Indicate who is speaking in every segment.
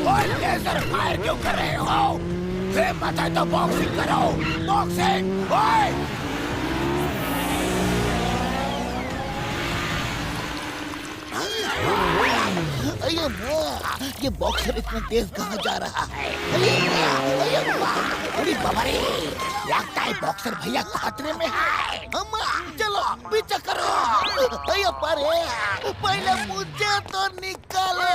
Speaker 1: ओए laser fire क्यों कर रहे हो? हिम्मत है तो बॉक्सिंग करो, बॉक्सिंग। ओए ये बॉक्सर इतना तेज कहाँ जा रहा है? अरे बाबा रे, लगता है बॉक्सर भैया खतरे में है। अम्मा चलो पीछे करो। अरे पहले मुझे तो निकालो।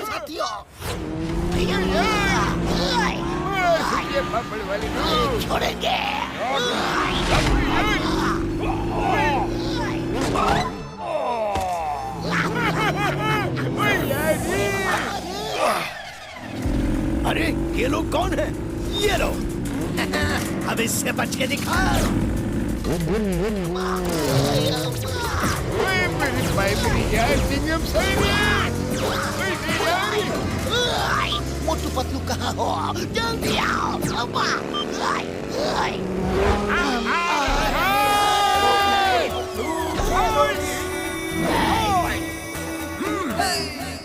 Speaker 1: साथियों ये बबड़ वाली छोड़ेंगे।
Speaker 2: अरे ये लोग कौन है? ये लो, अब इससे बच के दिखा।
Speaker 1: मेरी भाई मेरी यार सिंघम मोटू पतलू कहाँ हो? जल्दी आओ।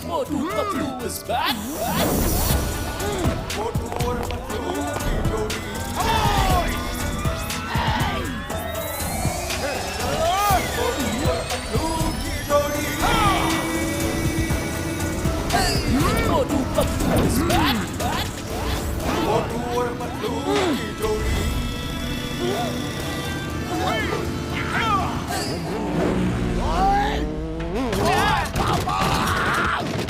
Speaker 3: Motu Patlu is back. मोटू और पतलू की जोड़ी। मोटू और पतलू की जोड़ी। Motu Patlu is back. मोटू और पतलू की जोड़ी।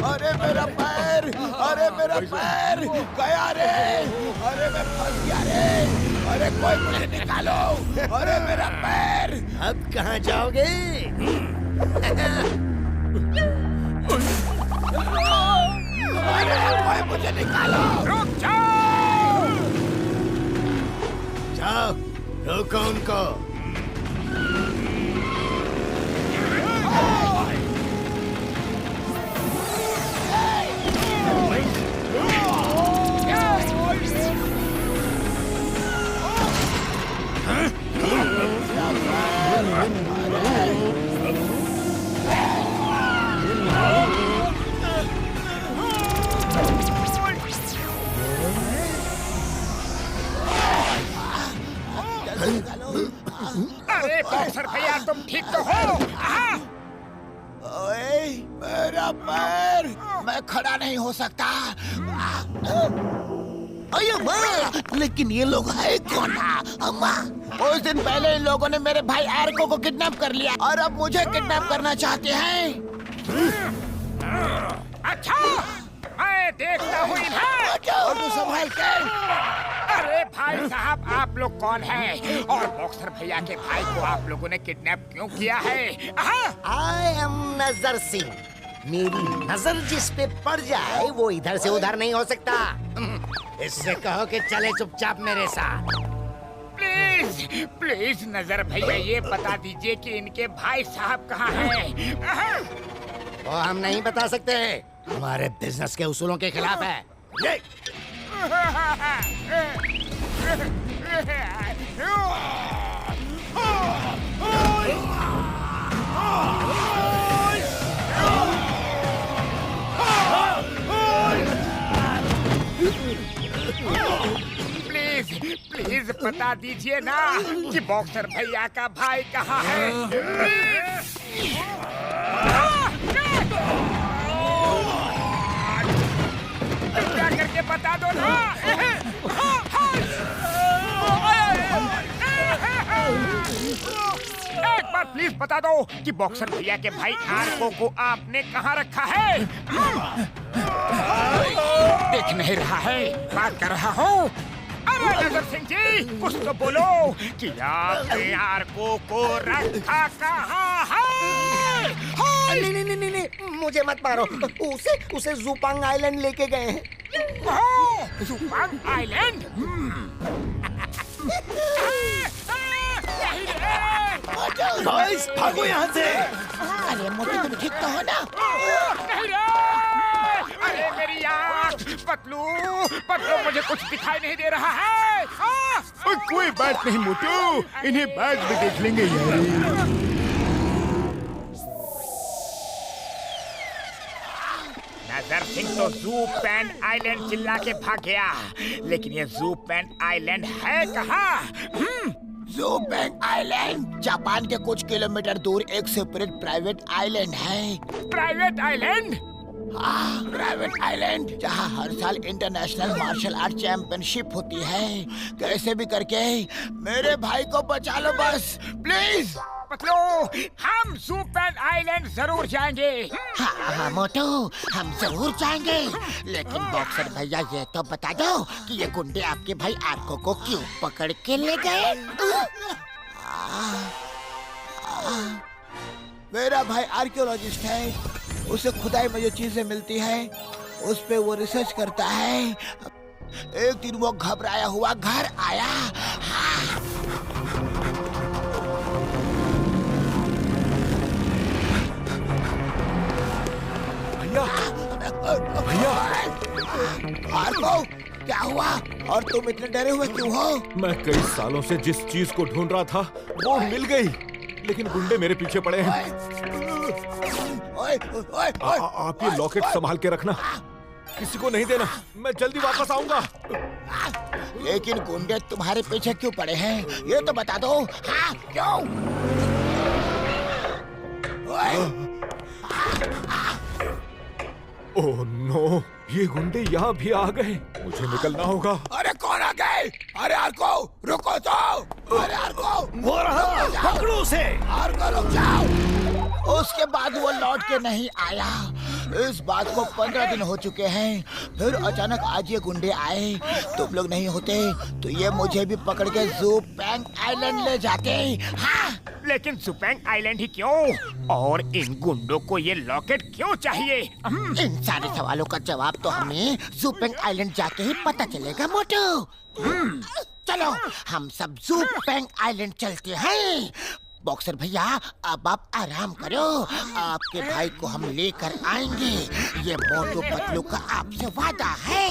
Speaker 1: अरे मेरा पैर, अरे मेरा पैर गया रे। अरे मैं फंस गया रे। अरे कोई मुझे निकालो। अरे मेरा पैर।
Speaker 2: अब कहाँ जाओगे?
Speaker 1: अरे कोई मुझे निकालो।
Speaker 4: रुक जाओ।
Speaker 2: जाओ, रोको उनको।
Speaker 4: अरे बॉक्सर भैया तुम ठीक तो हो?
Speaker 1: ओए मेरा पैर, मैं खड़ा नहीं हो सकता। अरे माँ, लेकिन ये लोग है कौन? अम्मा, उस दिन पहले इन लोगों ने मेरे भाई आर्को को किडनैप कर लिया और अब मुझे किडनैप करना चाहते हैं।
Speaker 4: अच्छा, मैं देखता हूँ इन्हें।
Speaker 1: संभाल के।
Speaker 4: अरे भाई साहब, आप लोग कौन हैं? और बॉक्सर भैया के भाई को आप लोगों ने किडनैप क्यों किया है?
Speaker 5: आई एम नजर सिंह। मेरी नजर जिस पे पड़ जाए वो इधर से उधर नहीं हो सकता। इससे कहो कि चले चुपचाप मेरे साथ।
Speaker 4: प्लीज प्लीज नजर भैया ये बता दीजिए कि इनके भाई साहब कहाँ हैं?
Speaker 5: वो हम नहीं बता सकते, हमारे बिजनेस के उसूलों के खिलाफ है।
Speaker 4: प्लीज प्लीज बता दीजिए ना कि बॉक्सर भैया का भाई कहाँ है? कृपया करके बता दो ना। एक बार प्लीज बता दो कि बॉक्सर भैया के भाई आर्को को आपने कहाँ रखा है? देख नहीं रहा है, बात कर रहा हूँ। अरे नजर सिंह जी, कुछ तो बोलो कि आपने आर्को को रखा कहाँ है?
Speaker 5: नहीं, मुझे मत मारो। उसे जूपांग आइलैंड लेके गए हैं।
Speaker 4: जूपांग आइलैंड?
Speaker 2: गाइस, भागो यहाँ से।
Speaker 1: अरे मोटे तुम ठीक तो हो ना?
Speaker 4: नहीं रे! अरे मेरी आँख, पतलू पतलू, मुझे कुछ दिखाई नहीं दे रहा है।
Speaker 6: कोई बात नहीं मोटू, इन्हें बाद में देख लेंगे यार।
Speaker 4: नजर सिंह तो जू पैन आइलैंड चिल्ला के भाग गया, लेकिन ये जू पैन आइलैंड है कहाँ?
Speaker 1: जू पैन आइलैंड जापान के कुछ किलोमीटर दूर एक सेपरेट प्राइवेट आइलैंड है।
Speaker 4: Private island?
Speaker 1: हाँ, प्राइवेट आइलैंड जहाँ हर साल इंटरनेशनल मार्शल आर्ट चैंपियनशिप होती है। कैसे भी करके मेरे भाई को बचा लो बस, प्लीज।
Speaker 4: पतलू, हम जू पैन आइलैंड जरूर जाएंगे।
Speaker 5: हाँ मोटू, हम जरूर जाएंगे, लेकिन बॉक्सर भैया ये तो बता दो कि ये गुंडे आपके भाई आर्को को क्यों पकड़ के ले गए?
Speaker 1: मेरा भाई आर्कियोलॉजिस्ट है, उसे खुदाई में जो चीजें मिलती है उस पे वो रिसर्च करता है। एक दिन वो घबराया हुआ घर आया।
Speaker 3: भैया
Speaker 1: आर्को, क्या हुआ और तुम इतने डरे हुए क्यों हो?
Speaker 3: मैं कई सालों से जिस चीज को ढूंढ रहा था वो मिल गई, लेकिन गुंडे मेरे पीछे पड़े हैं।
Speaker 1: ओए, ओए, ओए,
Speaker 3: आप ये लॉकेट संभाल के रखना, किसी को नहीं देना, मैं जल्दी वापस आऊंगा।
Speaker 1: लेकिन गुंडे तुम्हारे पीछे क्यों पड़े हैं ये तो बता दो। हाँ, क्यों?
Speaker 3: ओह नो, ये गुंडे यहाँ भी आ गए, मुझे निकलना होगा।
Speaker 1: अरे कौन आ गए? अरे आर्को रुको तो। अरे आर्को,
Speaker 2: वो रहा, पकड़ो उसे।
Speaker 1: आर्को रुक जाओ। उसके बाद वो लौट के नहीं आया। इस बात को 15 दिन हो चुके हैं। फिर अचानक आज ये गुंडे आए। तुम लोग नहीं होते तो ये मुझे भी पकड़ के जू पैंग आइलैंड ले जाते। हाँ?
Speaker 4: लेकिन जुपैंग आइलैंड ही क्यों? और इन गुंडों को ये लॉकेट क्यों चाहिए?
Speaker 5: इन सारे सवालों का जवाब तो हमें जू पैंग आइलैंड जाके ही पता चलेगा मोटू। चलो हम सब जू पैंग आइलैंड चलते हैं। बॉक्सर भैया अब आप आराम करो, आपके भाई को हम लेकर आएंगे। ये मोटू पतलू का आपसे वादा है,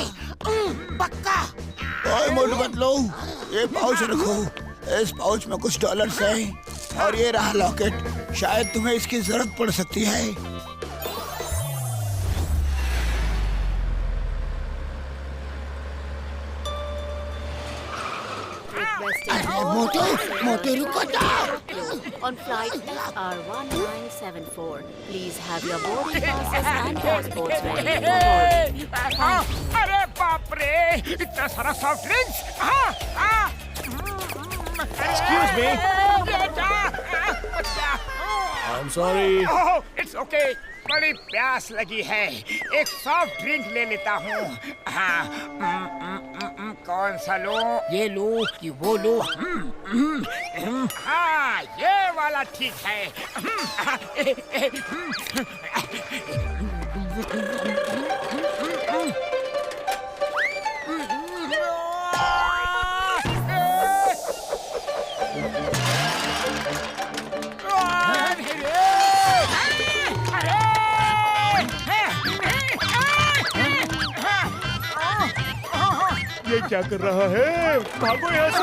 Speaker 5: पक्का।
Speaker 1: ओए मोटू पतलू, ये पाउच रखो। इस पाउच में कुछ डॉलर्स है और ये रहा लॉकेट, शायद तुम्हें इसकी जरूरत पड़ सकती है।
Speaker 5: अरे मोटू, मोटू रुको जाओ।
Speaker 7: On flight SR1974, please have your boarding passes and passports ready for boarding.
Speaker 4: अरे बाप रे, इतना सारा soft drinks.
Speaker 2: Excuse me. I'm sorry.
Speaker 4: It's okay, बड़ी प्यास लगी है, एक सॉफ्ट ड्रिंक ले लेता हूँ। कौन सा लो? ये लो कि वो लो? हाँ, ये वाला ठीक है।
Speaker 2: ये क्या कर रहा है? भागो यहाँ से।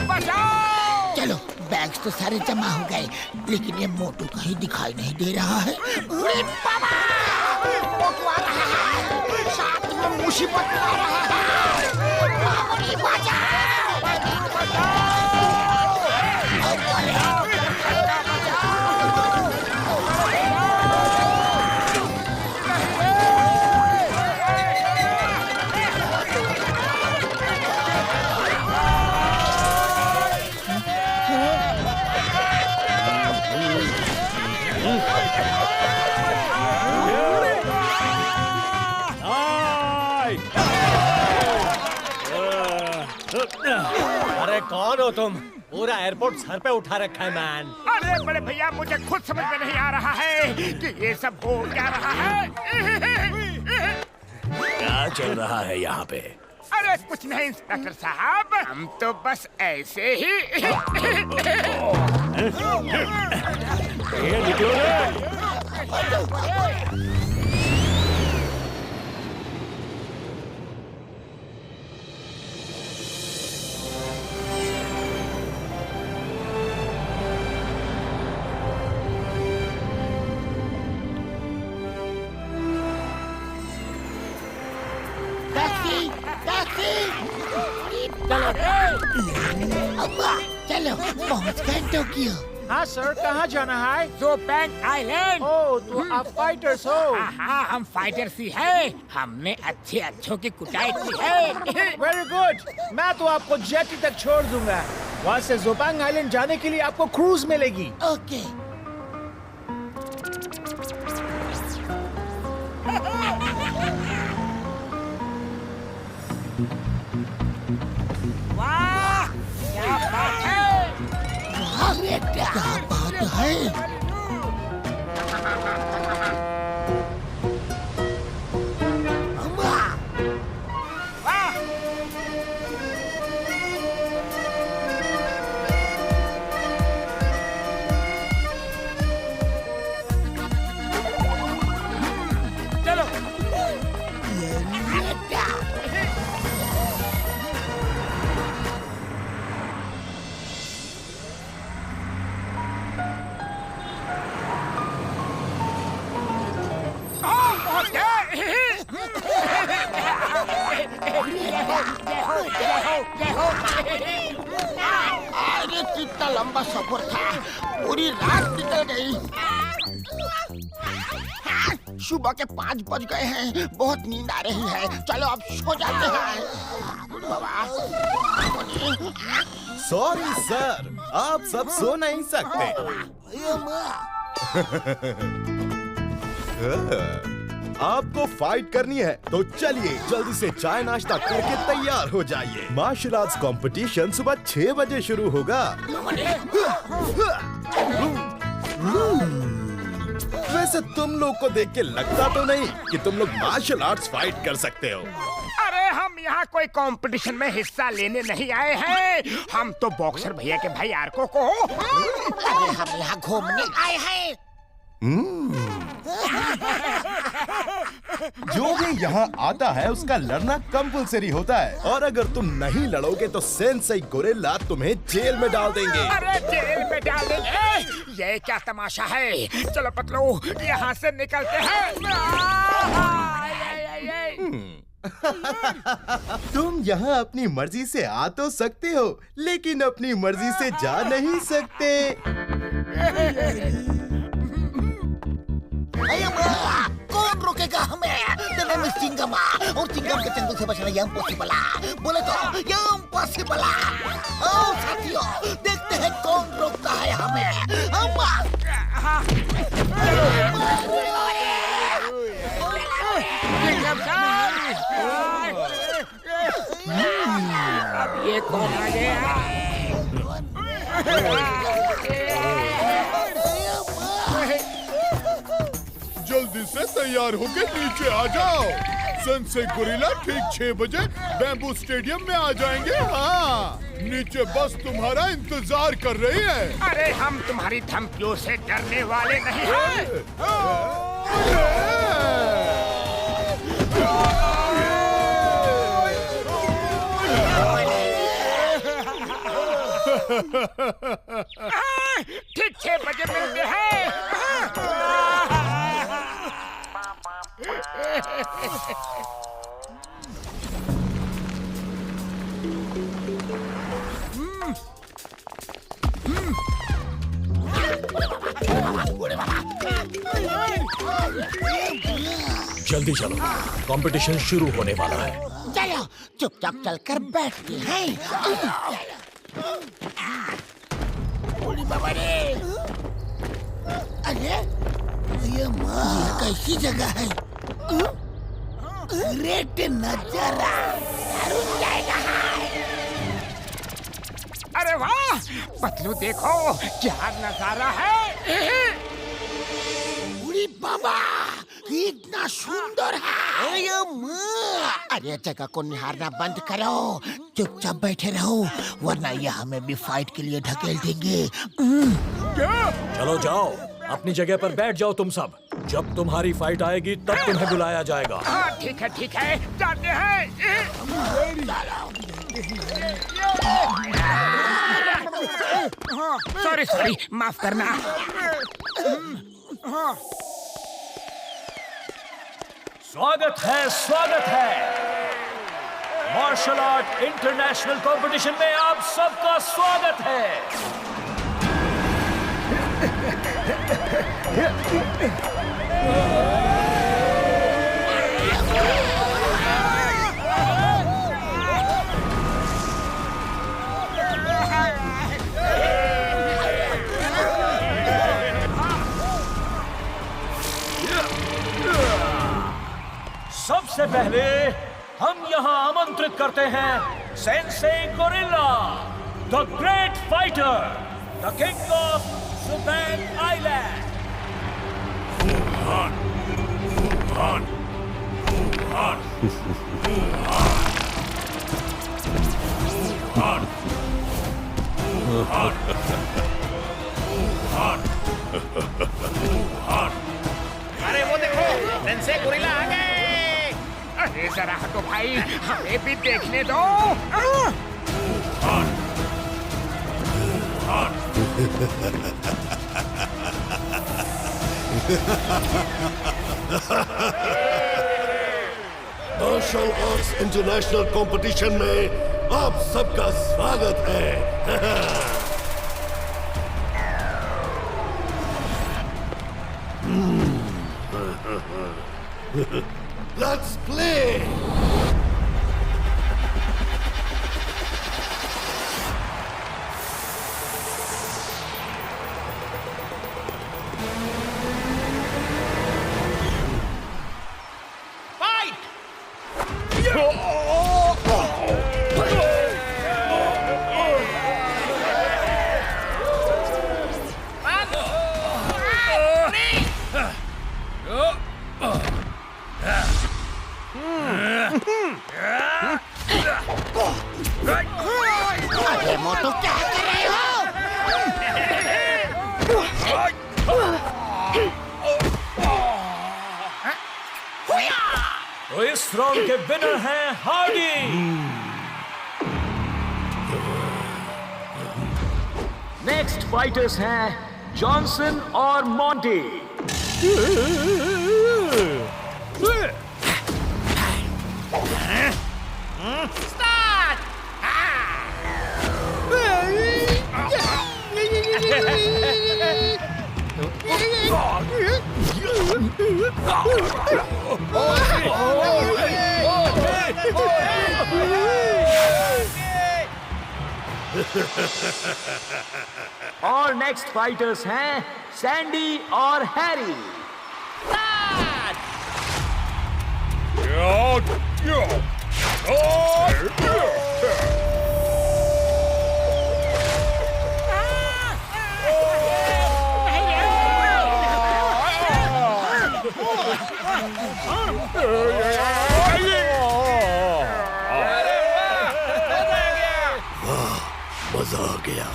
Speaker 4: बचाओ!
Speaker 1: चलो, बैग्स तो सारे जमा हो गए, लेकिन ये मोटू कहीं दिखाई नहीं दे रहा है। अरे बाबा! मोटू आ रहा है, साथ में मुसीबत आ रहा है। बाबूजी बचाओ! बचाओ!
Speaker 2: अरे कौन हो तुम? पूरा एयरपोर्ट सर पे उठा रखा है मैन।
Speaker 4: अरे बड़े भैया, मुझे खुद समझ में नहीं आ रहा है कि ये सब हो क्या रहा है।
Speaker 2: क्या चल रहा है यहाँ पे?
Speaker 4: अरे कुछ नहीं इंस्पेक्टर साहब, हम तो बस ऐसे ही।
Speaker 2: ये निकलो रे।
Speaker 5: अम्मा, चलो पहुंच गए टोक्यो।
Speaker 6: हाँ सर, कहाँ जाना है?
Speaker 4: ज़ूपेंग आइलैंड।
Speaker 6: ओह, तो आप फाइटर्स हो।
Speaker 4: हाँ, हम फाइटर्स ही हैं। हमने अच्छों की कुटाई की है।
Speaker 6: Very good. मैं तो आपको जेटी तक छोड़ दूंगा। वहाँ से ज़ूपेंग आइलैंड जाने के लिए आपको क्रूज मिलेगी।
Speaker 5: ओके।
Speaker 4: वाह, क्या बात है।
Speaker 5: क्या बात है? अम्मा,
Speaker 4: वाह, चलो। पहुंच गए।
Speaker 5: अरे कितना लंबा सफर था, पूरी रात निकल गई। सुबह के 5 बज गए हैं, बहुत नींद आ रही है। चलो अब सो जाते हैं। बाबा,
Speaker 8: सॉरी सर, आप सब सो नहीं सकते। आपको फाइट करनी है तो चलिए जल्दी से चाय नाश्ता करके तैयार हो जाइए। मार्शल आर्ट्स कंपटीशन सुबह 6 बजे शुरू होगा। वैसे तुम लोग को देख के लगता तो नहीं कि तुम लोग मार्शल आर्ट्स फाइट कर सकते हो।
Speaker 4: अरे हम यहाँ कोई कंपटीशन में हिस्सा लेने नहीं आए हैं। हम तो बॉक्सर भैया के भाई आर्को को।
Speaker 5: अरे हम यहाँ घूमने आए हैं।
Speaker 8: जो भी यहाँ आता है उसका लड़ना कंपल्सरी होता है, और अगर तुम नहीं लड़ोगे तो सेंसेई गोरिल्ला तुम्हें जेल में डाल देंगे।
Speaker 4: अरे जेल में डाल देंगे? ये क्या तमाशा है। चलो पतलू, यहाँ से निकलते हैं।
Speaker 8: तुम यहाँ अपनी मर्जी से आ तो सकते हो, लेकिन अपनी मर्जी से जा नहीं सकते।
Speaker 5: कौन रोकेगा हमें? The name is चिंगम, और चिंगम के चंगुल से बचना इम्पॉसिबल। बोले तो इम्पॉसिबल। ओ साथियों, देखते हैं कौन रोकता है हमें।
Speaker 4: अब ये कौन आ गया?
Speaker 6: जल्दी से तैयार होकर नीचे आ जाओ। सेंसेई गोरिल्ला ठीक 6 बजे बैम्बू स्टेडियम में आ जाएंगे। हाँ, नीचे बस तुम्हारा इंतजार कर रही है।
Speaker 4: अरे हम तुम्हारी धमकियों से डरने वाले नहीं हैं। ठीक 6 बजे मिलते हैं।
Speaker 3: जल्दी चलो, कंपटीशन शुरू होने वाला है।
Speaker 5: चलो चुपचाप चलकर बैठते हैं। अरे ये कैसी जगह है? रेड नजारा,
Speaker 4: अरे वाह पतलू, देखो क्या नजारा है।
Speaker 5: उड़ी बाबा, कितना सुंदर है। अरे जगह को निहारना बंद करो, चुपचाप बैठे रहो, वरना ये हमें भी फाइट के लिए ढकेल देंगे।
Speaker 3: चलो जाओ, अपनी जगह पर बैठ जाओ तुम सब। जब तुम्हारी फाइट आएगी तब तुम्हें बुलाया जाएगा।
Speaker 4: हाँ ठीक है, जाते हैं। सॉरी, माफ करना।
Speaker 3: स्वागत है। मार्शल आर्ट इंटरनेशनल कंपटीशन में आप सबका स्वागत है। सबसे पहले हम यहाँ आमंत्रित करते हैं sensei gorilla, the great fighter, the king of Jupeng island.
Speaker 4: अरे वो देखो, सेंसेई गोरिल्ला आ गए। अरे जरा हटो भाई, हमें भी देखने दो।
Speaker 2: मार्शल आर्ट्स इंटरनेशनल कंपटीशन में आप सबका स्वागत है। Let's play!
Speaker 5: अरे मोटू क्या कर रहे हो?
Speaker 3: तो इस राउंड के विनर हैं हार्डी। नेक्स्ट फाइटर्स हैं जॉनसन और मॉन्टी। और नेक्स्ट फाइटर्स हैं सैंडी और हैरी।
Speaker 2: मजा आ गया।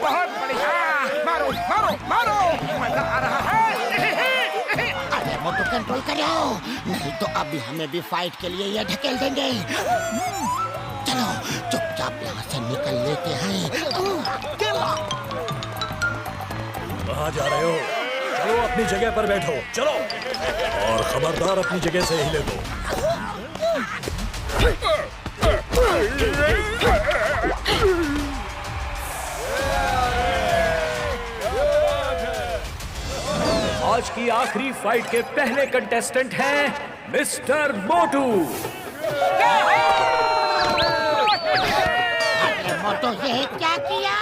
Speaker 4: बहुत बढ़िया, मारो मारो मारो, मजा आ रहा है।
Speaker 5: अरे मोटू कंट्रोल करो, नहीं तो अभी हमें भी फाइट के लिए ये ढकेल देंगे। चलो चुपचाप यहाँ से निकल लेते हैं।
Speaker 3: कहाँ जा रहे हो? चलो अपनी जगह पर बैठो, चलो। और खबरदार अपनी जगह से हिले दो। आज की आखिरी फाइट के पहले कंटेस्टेंट हैं मिस्टर मोटू।
Speaker 5: अरे मोटू ये क्या किया?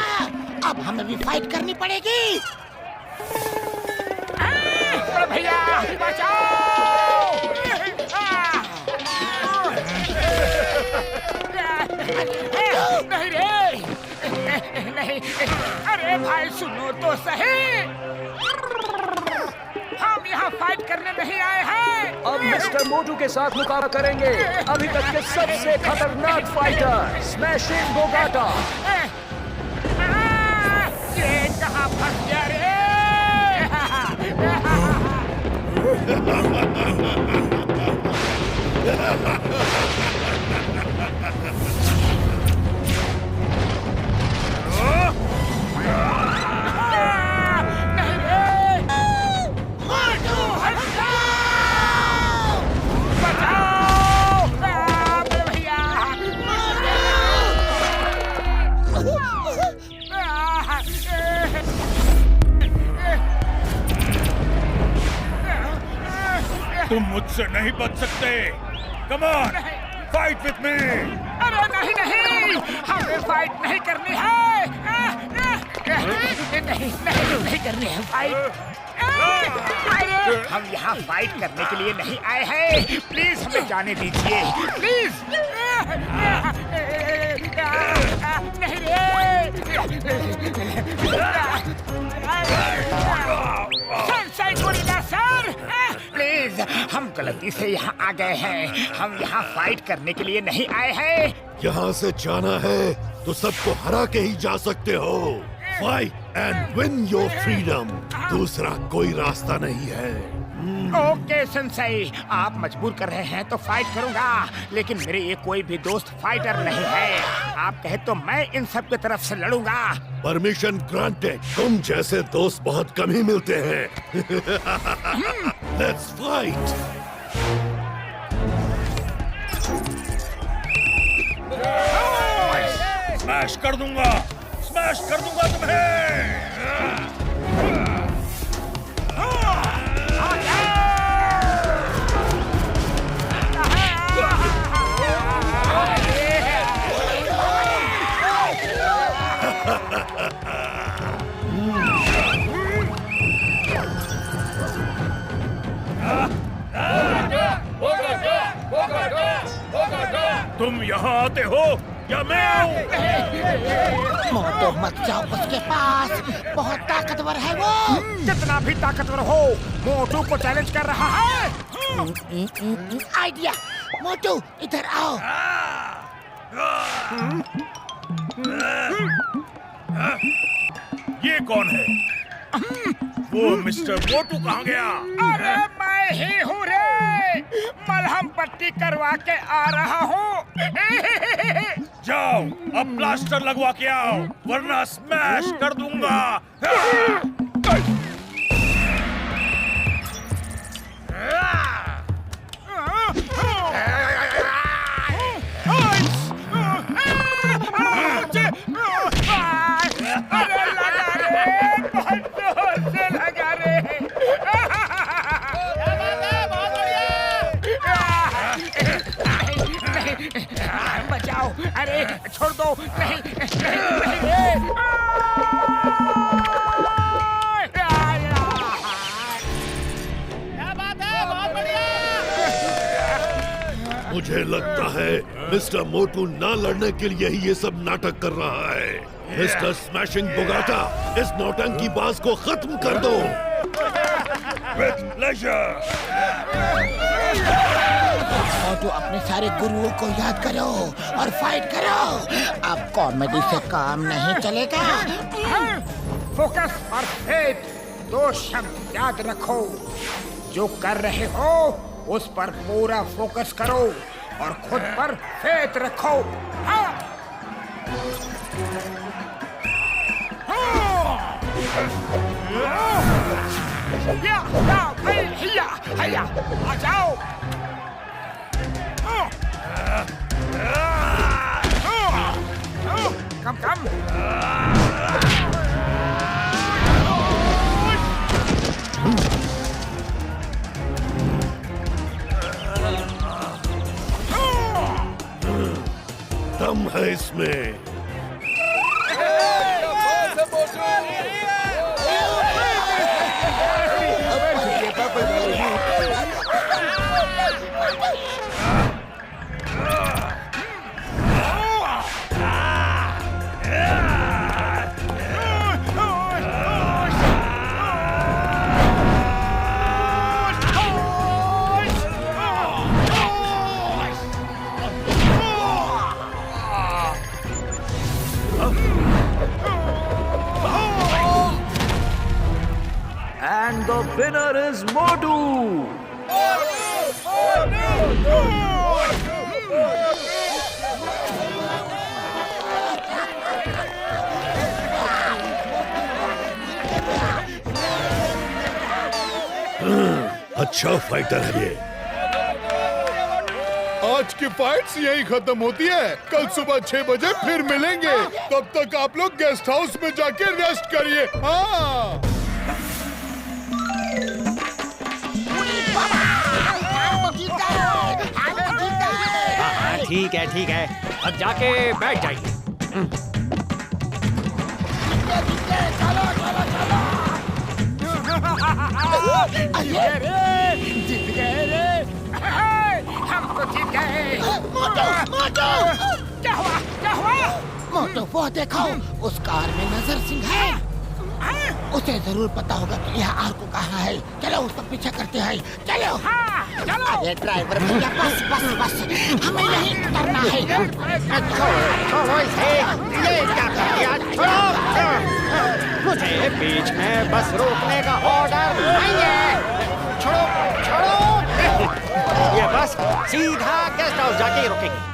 Speaker 5: अब हमें भी फाइट करनी पड़ेगी।
Speaker 4: भैया बचाओ! नहीं रे, नहीं, अरे भाई सुनो तो सही, हम यहाँ फाइट करने नहीं आए हैं।
Speaker 3: अब मिस्टर मोटू के साथ मुकाबला करेंगे अभी तक के सबसे खतरनाक फाइटर स्मैशिंग गोगाटा।
Speaker 4: ये कहाँ फंस गया रे? तुम मुझसे नहीं बच सकते। Come on, fight with me.
Speaker 9: अरे नहीं नहीं, हमें फाइट नहीं करनी है। नहीं करनी है फाइट। हम यहाँ फाइट करने के लिए नहीं आए हैं। प्लीज हमें जाने दीजिए, प्लीज। नहीं रे। सनशाइन गोरिल्ला सर, प्लीज, हम गलती से यहाँ आ गए हैं। हम यहाँ फाइट करने के लिए नहीं आए हैं।
Speaker 8: यहाँ से जाना है तो सबको हरा के ही जा सकते हो। Fight and win your freedom. दूसरा कोई रास्ता नहीं है।
Speaker 9: ओके सनशाइन, आप मजबूर कर रहे हैं तो फाइट करूंगा, लेकिन मेरे ये कोई भी दोस्त फाइटर नहीं है। आप कहे तो मैं इन सब की तरफ से लड़ूंगा।
Speaker 8: Permission granted. तुम जैसे दोस्त बहुत कम ही मिलते हैं। Let's fight.
Speaker 4: स्मैश कर दूंगा, स्मैश कर दूंगा तुम्हें। तुम यहाँ आते हो या मैं आऊँ?
Speaker 5: मोटो मत जाओ उसके पास, बहुत ताकतवर है वो।
Speaker 9: कितना भी ताकतवर हो, मोटू को चैलेंज कर रहा है।
Speaker 5: आइडिया, मोटू इधर आओ।
Speaker 4: ये कौन है? वो मिस्टर मोटू कहाँ गया?
Speaker 9: अरे मैं ही हूँ रे, मलहम पट्टी करवा के आ रहा हूँ।
Speaker 4: जाओ अब प्लास्टर लगवा के आओ, वरना स्मैश कर दूंगा।
Speaker 9: अरे लगा रे, बहुत जोर से लगा रे। बचाओ, अरे छोड़ दो। नहीं
Speaker 8: मुझे लगता है मिस्टर मोटू ना लड़ने के लिए ही ये सब नाटक कर रहा है। मिस्टर स्मैशिंग बोगाटा, इस नौटंकी बाज को खत्म कर दो।
Speaker 4: With pleasure.
Speaker 5: मोटू अपने सारे गुरुओं को याद करो और फाइट करो। अब कॉमेडी से काम नहीं चलेगा।
Speaker 9: फोकस और फेथ, दो शब्द याद रखो। जो कर रहे हो उस पर पूरा फोकस करो और खुद पर फेथ रखो। हाँ। या, आ जाओ। कम कम।
Speaker 8: दम है इसमें।
Speaker 3: And the winner is Motu!
Speaker 8: अच्छा फाइटर है ये।
Speaker 6: आज की फाइट्स यही खत्म होती है। कल सुबह 6 बजे फिर मिलेंगे। तब तक आप लोग गेस्ट हाउस में जाके रेस्ट करिए। हाँ।
Speaker 3: ठीक है, अब जाके बैठ जाइए।
Speaker 9: जीत गए रे, हम तो जीत गए। क्या हुआ?
Speaker 5: मोटू वो देखो, उस कार में नजर सिंह है। उसे जरूर पता होगा कि यह आरको कहाँ है। चलो उसका पीछा करते हैं। चलो।
Speaker 9: चलो।
Speaker 5: अरे ड्राइवर भैया बस, हमें नहीं उतरना है।
Speaker 10: छोड़ो इसे, ये क्या कर दिया? छोड़ो, मुझे बीच में बस रोकने का ऑर्डर नहीं है। छोड़ो, ये बस सीधा गेस्ट हाउस जाके रुकेगी।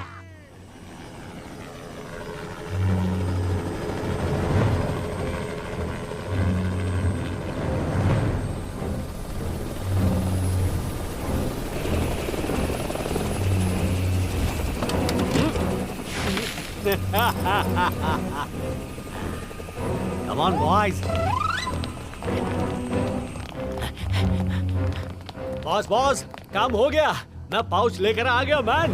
Speaker 10: Come on, boys.
Speaker 3: बॉस, काम हो गया। मैं पाउच लेकर आ गया मैन।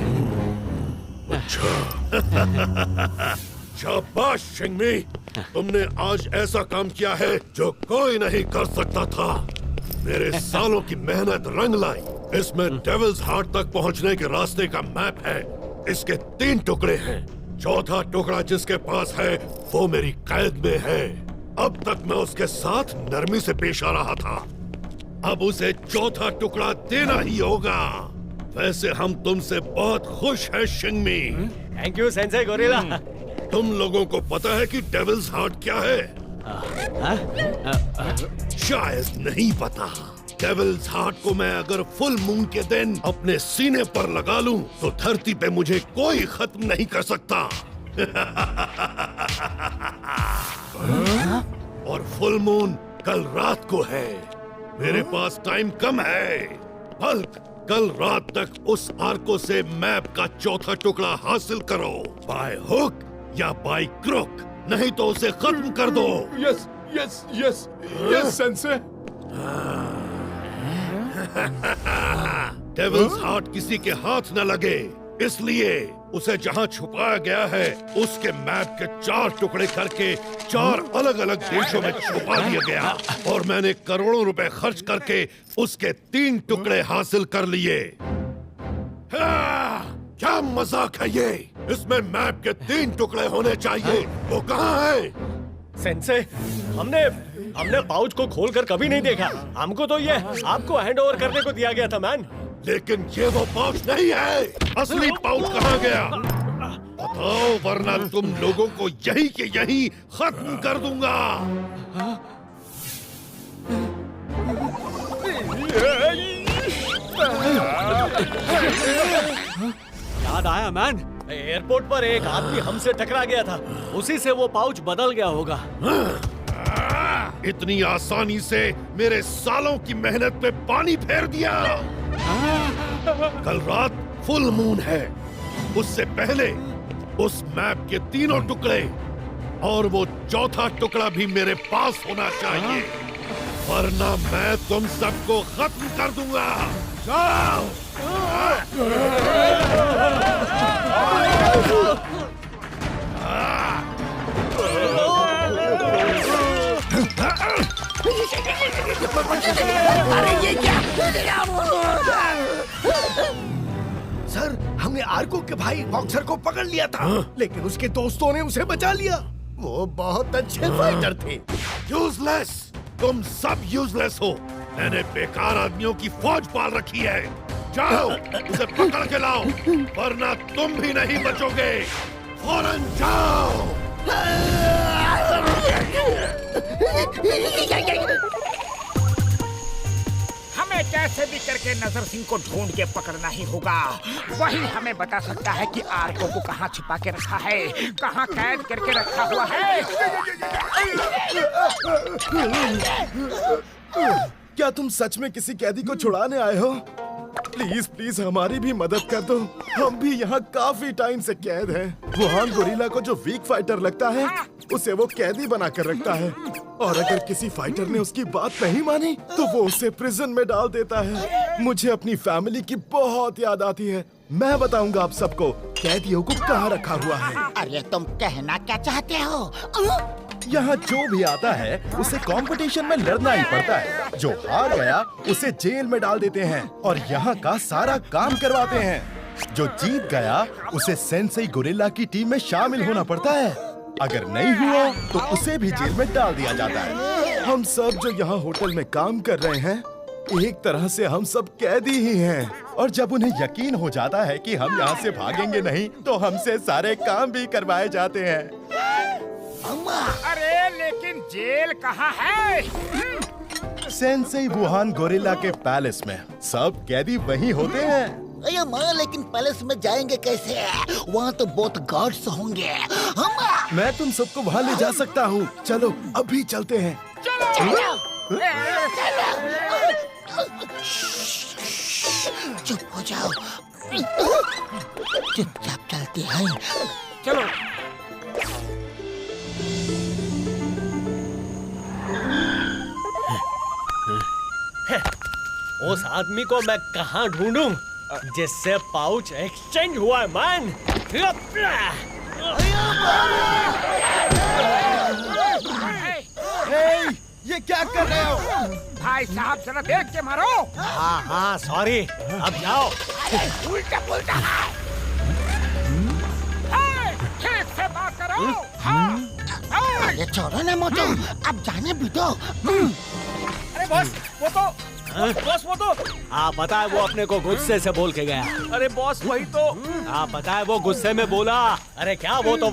Speaker 8: शाबाश शिंगमी, तुमने आज ऐसा काम किया है जो कोई नहीं कर सकता था। मेरे सालों की मेहनत रंग लाई। इसमें डेविल्स हार्ट तक पहुंचने के रास्ते का मैप है। इसके 3 टुकड़े हैं। चौथा टुकड़ा जिसके पास है वो मेरी कैद में है। अब तक मैं उसके साथ नरमी से पेश आ रहा था। अब उसे चौथा टुकड़ा देना ही होगा। वैसे हम तुमसे बहुत खुश हैं Shingmi.
Speaker 3: Thank you sensei gorilla.
Speaker 8: तुम लोगों को पता है कि डेविल्स हार्ट क्या है? शायद नहीं पता। डेविल्स हार्ट को मैं अगर फुल मून के दिन अपने सीने पर लगा लूं तो धरती पे मुझे कोई खत्म नहीं कर सकता। और फुल मून कल रात को है। मेरे पास टाइम कम है। बल्क, कल रात तक उस आर्को से मैप का चौथा टुकड़ा हासिल करो, बाय हुक या बाय क्रुक, नहीं तो उसे खत्म कर दो।
Speaker 6: Yes sense.
Speaker 8: डेविल्स हार्ट किसी के हाथ न लगे, इसलिए उसे जहाँ छुपाया गया है उसके मैप के 4 टुकड़े करके 4 अलग-अलग देशों में छुपा दिया गया। और मैंने करोड़ों रुपए खर्च करके उसके 3 टुकड़े हासिल कर लिए। क्या मजाक है ये? इसमें मैप के 3 टुकड़े होने चाहिए। वो कहाँ है?
Speaker 3: सेंसे, हमने पाउच को खोलकर कभी नहीं देखा। हमको तो ये आपको हैंड ओवर करने को दिया गया था मैन।
Speaker 8: लेकिन ये वो पाउच नहीं है। असली पाउच कहाँ गया? बताओ, वरना तुम लोगों को यहीं के यहीं खत्म कर दूंगा।
Speaker 3: याद आया मैन, एयरपोर्ट पर एक आदमी हमसे टकरा गया था। उसी से वो पाउच बदल गया होगा।
Speaker 8: इतनी आसानी से मेरे सालों की मेहनत पे पानी फेर दिया। कल रात फुल मून है। उससे पहले उस मैप के 3 टुकड़े और वो चौथा टुकड़ा भी मेरे पास होना चाहिए, वरना मैं तुम सबको खत्म कर दूंगा। जाओ।
Speaker 2: अरे ये क्या? सर, हमने आर्को के भाई बॉक्सर को पकड़ लिया था, लेकिन उसके दोस्तों ने उसे बचा लिया। वो बहुत अच्छे फाइटर थे।
Speaker 8: यूजलेस, तुम सब यूजलेस हो। मैंने बेकार आदमियों की फौज पाल रखी है। जाओ, उसे पकड़ के लाओ, वरना तुम भी नहीं बचोगे। फौरन जाओ।
Speaker 9: हमें कैसे भी करके नजर सिंह को ढूंढ के पकड़ना ही होगा। वही हमें बता सकता है कि आर्को को कहाँ छिपा के रखा है, कहाँ कैद करके रखा हुआ है।
Speaker 6: क्या तुम सच में किसी कैदी को छुड़ाने आए हो? प्लीज हमारी भी मदद कर दो। हम भी यहाँ काफी टाइम से कैद हैं। वुहान गोरिल्ला को जो वीक फाइटर लगता है उसे वो कैदी बना कर रखता है, और अगर किसी फाइटर ने उसकी बात नहीं मानी तो वो उसे प्रिजन में डाल देता है।
Speaker 11: मुझे अपनी फैमिली की बहुत याद आती है। मैं बताऊंगा आप सबको कैदियों को कहाँ रखा हुआ है।
Speaker 5: अरे तुम कहना क्या चाहते हो?
Speaker 11: यहाँ जो भी आता है उसे कंपटीशन में लड़ना ही पड़ता है। जो हार गया उसे जेल में डाल देते हैं और यहाँ का सारा काम करवाते हैं। जो जीत गया उसे सेंसेई गोरिल्ला की टीम में शामिल होना पड़ता है। अगर नहीं हुआ तो उसे भी जेल में डाल दिया जाता है। हम सब जो यहाँ होटल में काम कर रहे हैं, एक तरह से हम सब कैदी ही हैं। और जब उन्हें यकीन हो जाता है कि हम यहाँ से भागेंगे नहीं, तो हमसे सारे काम भी करवाए जाते हैं।
Speaker 9: अरे लेकिन जेल कहाँ है?
Speaker 11: सेंसेई वुहान गोरिल्ला के पैलेस में सब कैदी वहीं होते हैं।
Speaker 1: अरे माँ, लेकिन पैलेस में जाएंगे कैसे? वहाँ तो बहुत गार्ड्स होंगे।
Speaker 11: मैं तुम सबको वहाँ ले जा सकता हूँ। चलो अभी चलते हैं।
Speaker 5: चुप हो जाओ, चुपचाप चलते हैं।
Speaker 9: चलो।
Speaker 3: उस आदमी को मैं कहाँ ढूंढूं जिससे पाउच एक्सचेंज हुआ है मैन?
Speaker 11: ये क्या कर रहे हो?
Speaker 9: भाई साहब जरा देख के मारो।
Speaker 3: हाँ सॉरी, अब जाओ।
Speaker 9: उल्टा पुल्टा। ठीक से बात करो।
Speaker 5: अरे छोड़ो ना मोटू, अब जाने भी दो।
Speaker 3: अरे बॉस, वो तो आप पता है वो अपने को गुस्से से बोल के गया।
Speaker 12: अरे बॉस वही तो।
Speaker 3: आप पता है वो गुस्से में बोला। अरे क्या वो तो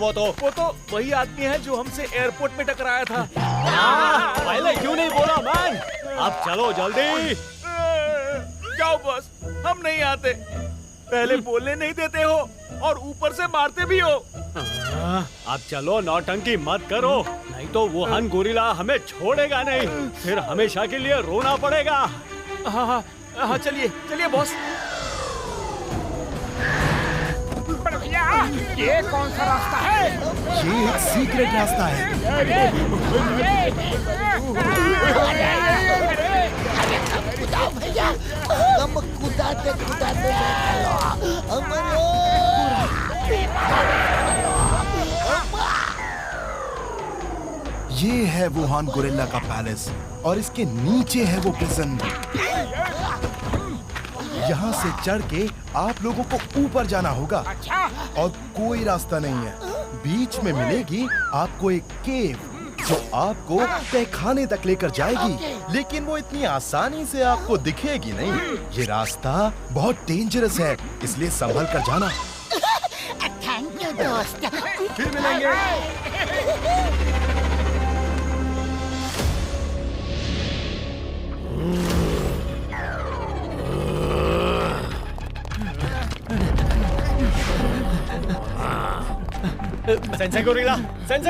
Speaker 12: वही आदमी है जो हमसे एयरपोर्ट में टकराया था।
Speaker 3: पहले क्यों नहीं बोला मैन? अब चलो जल्दी।
Speaker 12: जाओ बॉस, हम नहीं आते। पहले बोलने नहीं देते हो और ऊपर से मारते भी हो।
Speaker 3: अब चलो, नौटंकी मत करो, नहीं तो वुहान गोरिल्ला हमें छोड़ेगा नहीं। फिर हमेशा के लिए रोना पड़ेगा।
Speaker 12: हाँ चलिए बॉस।
Speaker 9: भैया, ये कौन सा रास्ता है?
Speaker 11: ये एक सीक्रेट रास्ता है।
Speaker 1: भैया, हम कुदाते
Speaker 11: ये है वुहान गोरिल्ला का पैलेस और इसके नीचे है वो प्रिजन। यहाँ से चढ़ के आप लोगों को ऊपर जाना होगा और कोई रास्ता नहीं है। बीच में मिलेगी आपको एक केव जो आपको तहखाने तक लेकर जाएगी, लेकिन वो इतनी आसानी से आपको दिखेगी नहीं। ये रास्ता बहुत डेंजरस है, इसलिए संभल कर जाना।
Speaker 5: थैंक यू दोस्त।
Speaker 11: फिर मिलेंगे।
Speaker 3: सेंसेई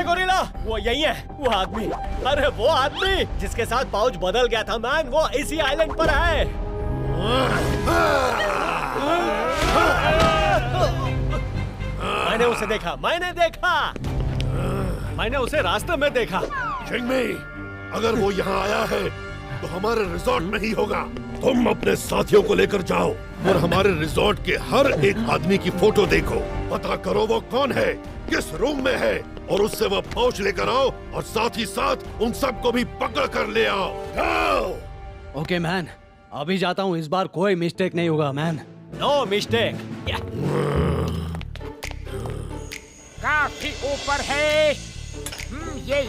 Speaker 3: गोरिल्ला, वो यही है, वो आदमी। अरे वो आदमी जिसके साथ पाउच बदल गया था मैन, वो इसी आइलैंड पर है। मैंने उसे देखा, मैंने उसे रास्ते में देखा।
Speaker 8: चिंगमी, अगर वो यहाँ आया है तो हमारे रिजॉर्ट में ही होगा। तुम अपने साथियों को लेकर जाओ और हमारे रिजॉर्ट के हर एक आदमी की फोटो देखो। पता करो वो कौन है, किस रूम में है, और उससे वो पाउच लेकर आओ और साथ ही साथ उन सबको भी पकड़ कर ले आओ। जाओ।
Speaker 3: ओके मैन, अभी जाता हूँ। इस बार कोई मिस्टेक नहीं होगा मैन। No mistake.
Speaker 9: काफी ऊपर है। ये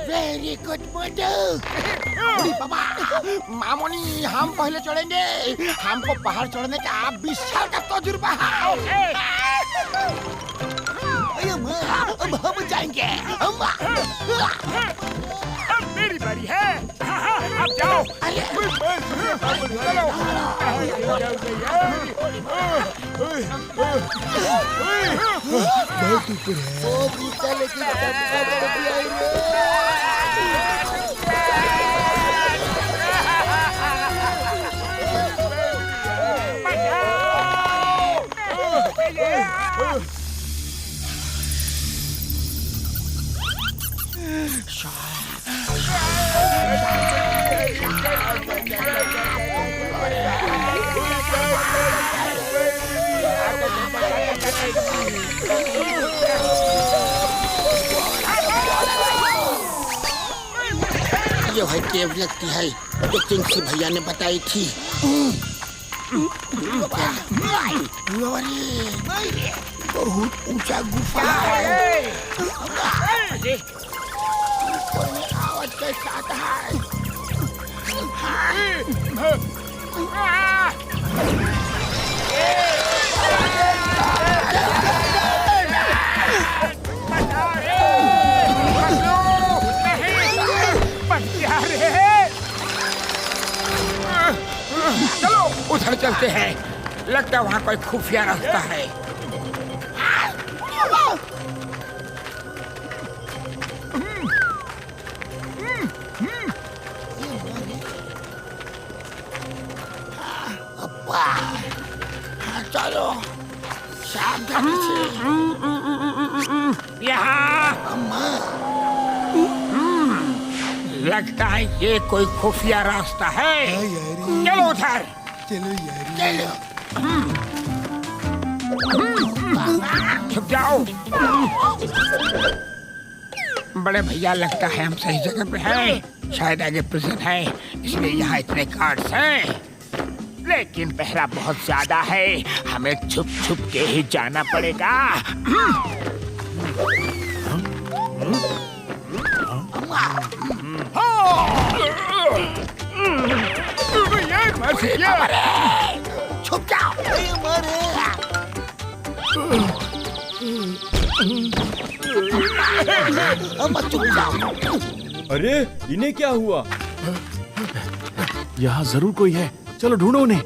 Speaker 5: वेरी गुड मोटू। बाबा, मामोनी, हम पहले चढ़ेंगे। हमको पहाड़ चढ़ने का 20 साल का तजुर्बा है।
Speaker 1: अब हम जाएंगे।
Speaker 9: अब मेरी बारी है। अब जाओ।
Speaker 5: ये है टेब लगती है जो चिंकी भैया ने बताई थी। बहुत ऊंचा गुफा है। आवाज कैसा आता है?
Speaker 9: चलो उधर चलते हैं, लगता है वहाँ कोई खुफिया रास्ता है।
Speaker 5: चलो सावधानी से।
Speaker 9: यहाँ लगता है ये कोई खुफिया रास्ता है। चलो उधर।
Speaker 5: चलो
Speaker 9: छुप जाओ। बड़े भैया लगता है हम सही जगह पे हैं। शायद आगे प्रिजन है, इसलिए यहाँ इतने गार्ड्स हैं। लेकिन पहरा बहुत ज्यादा है, हमें छुप छुप के ही जाना पड़ेगा।
Speaker 5: छुप जाओ। मत छुप जाओ।
Speaker 12: अरे इन्हें क्या हुआ?
Speaker 11: यहाँ जरूर कोई है, चलो ढूंढो उन्हें।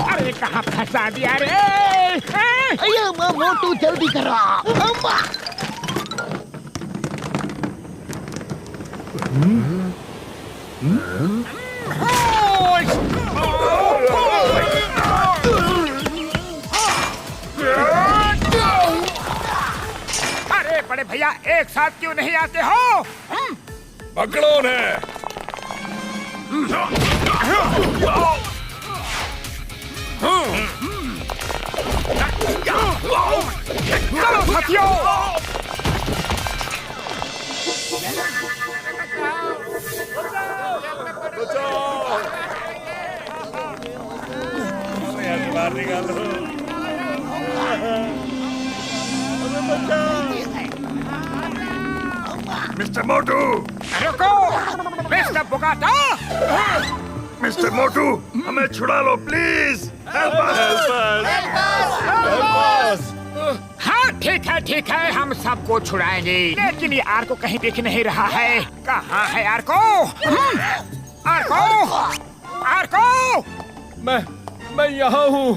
Speaker 9: अरे कहाँ फंसा दिया रे?
Speaker 5: मोटू जल्दी करो।
Speaker 9: अरे बड़े भैया एक साथ क्यों नहीं आते हो?
Speaker 8: पकड़ो उन्हें।
Speaker 9: चलो साथियों।
Speaker 12: बाहर निकालो।
Speaker 8: मिस्टर मोटू,
Speaker 9: रुको, मिस्टर बुगाटा।
Speaker 8: मिस्टर मोटू, हमें छुड़ा लो प्लीज।
Speaker 9: हाँ ठीक है हम सबको छुड़ाएंगे, लेकिन ये आर्को कहीं दिख नहीं रहा है। कहाँ है आर्को? आर्को, आर्को।
Speaker 12: मैं यहाँ हूँ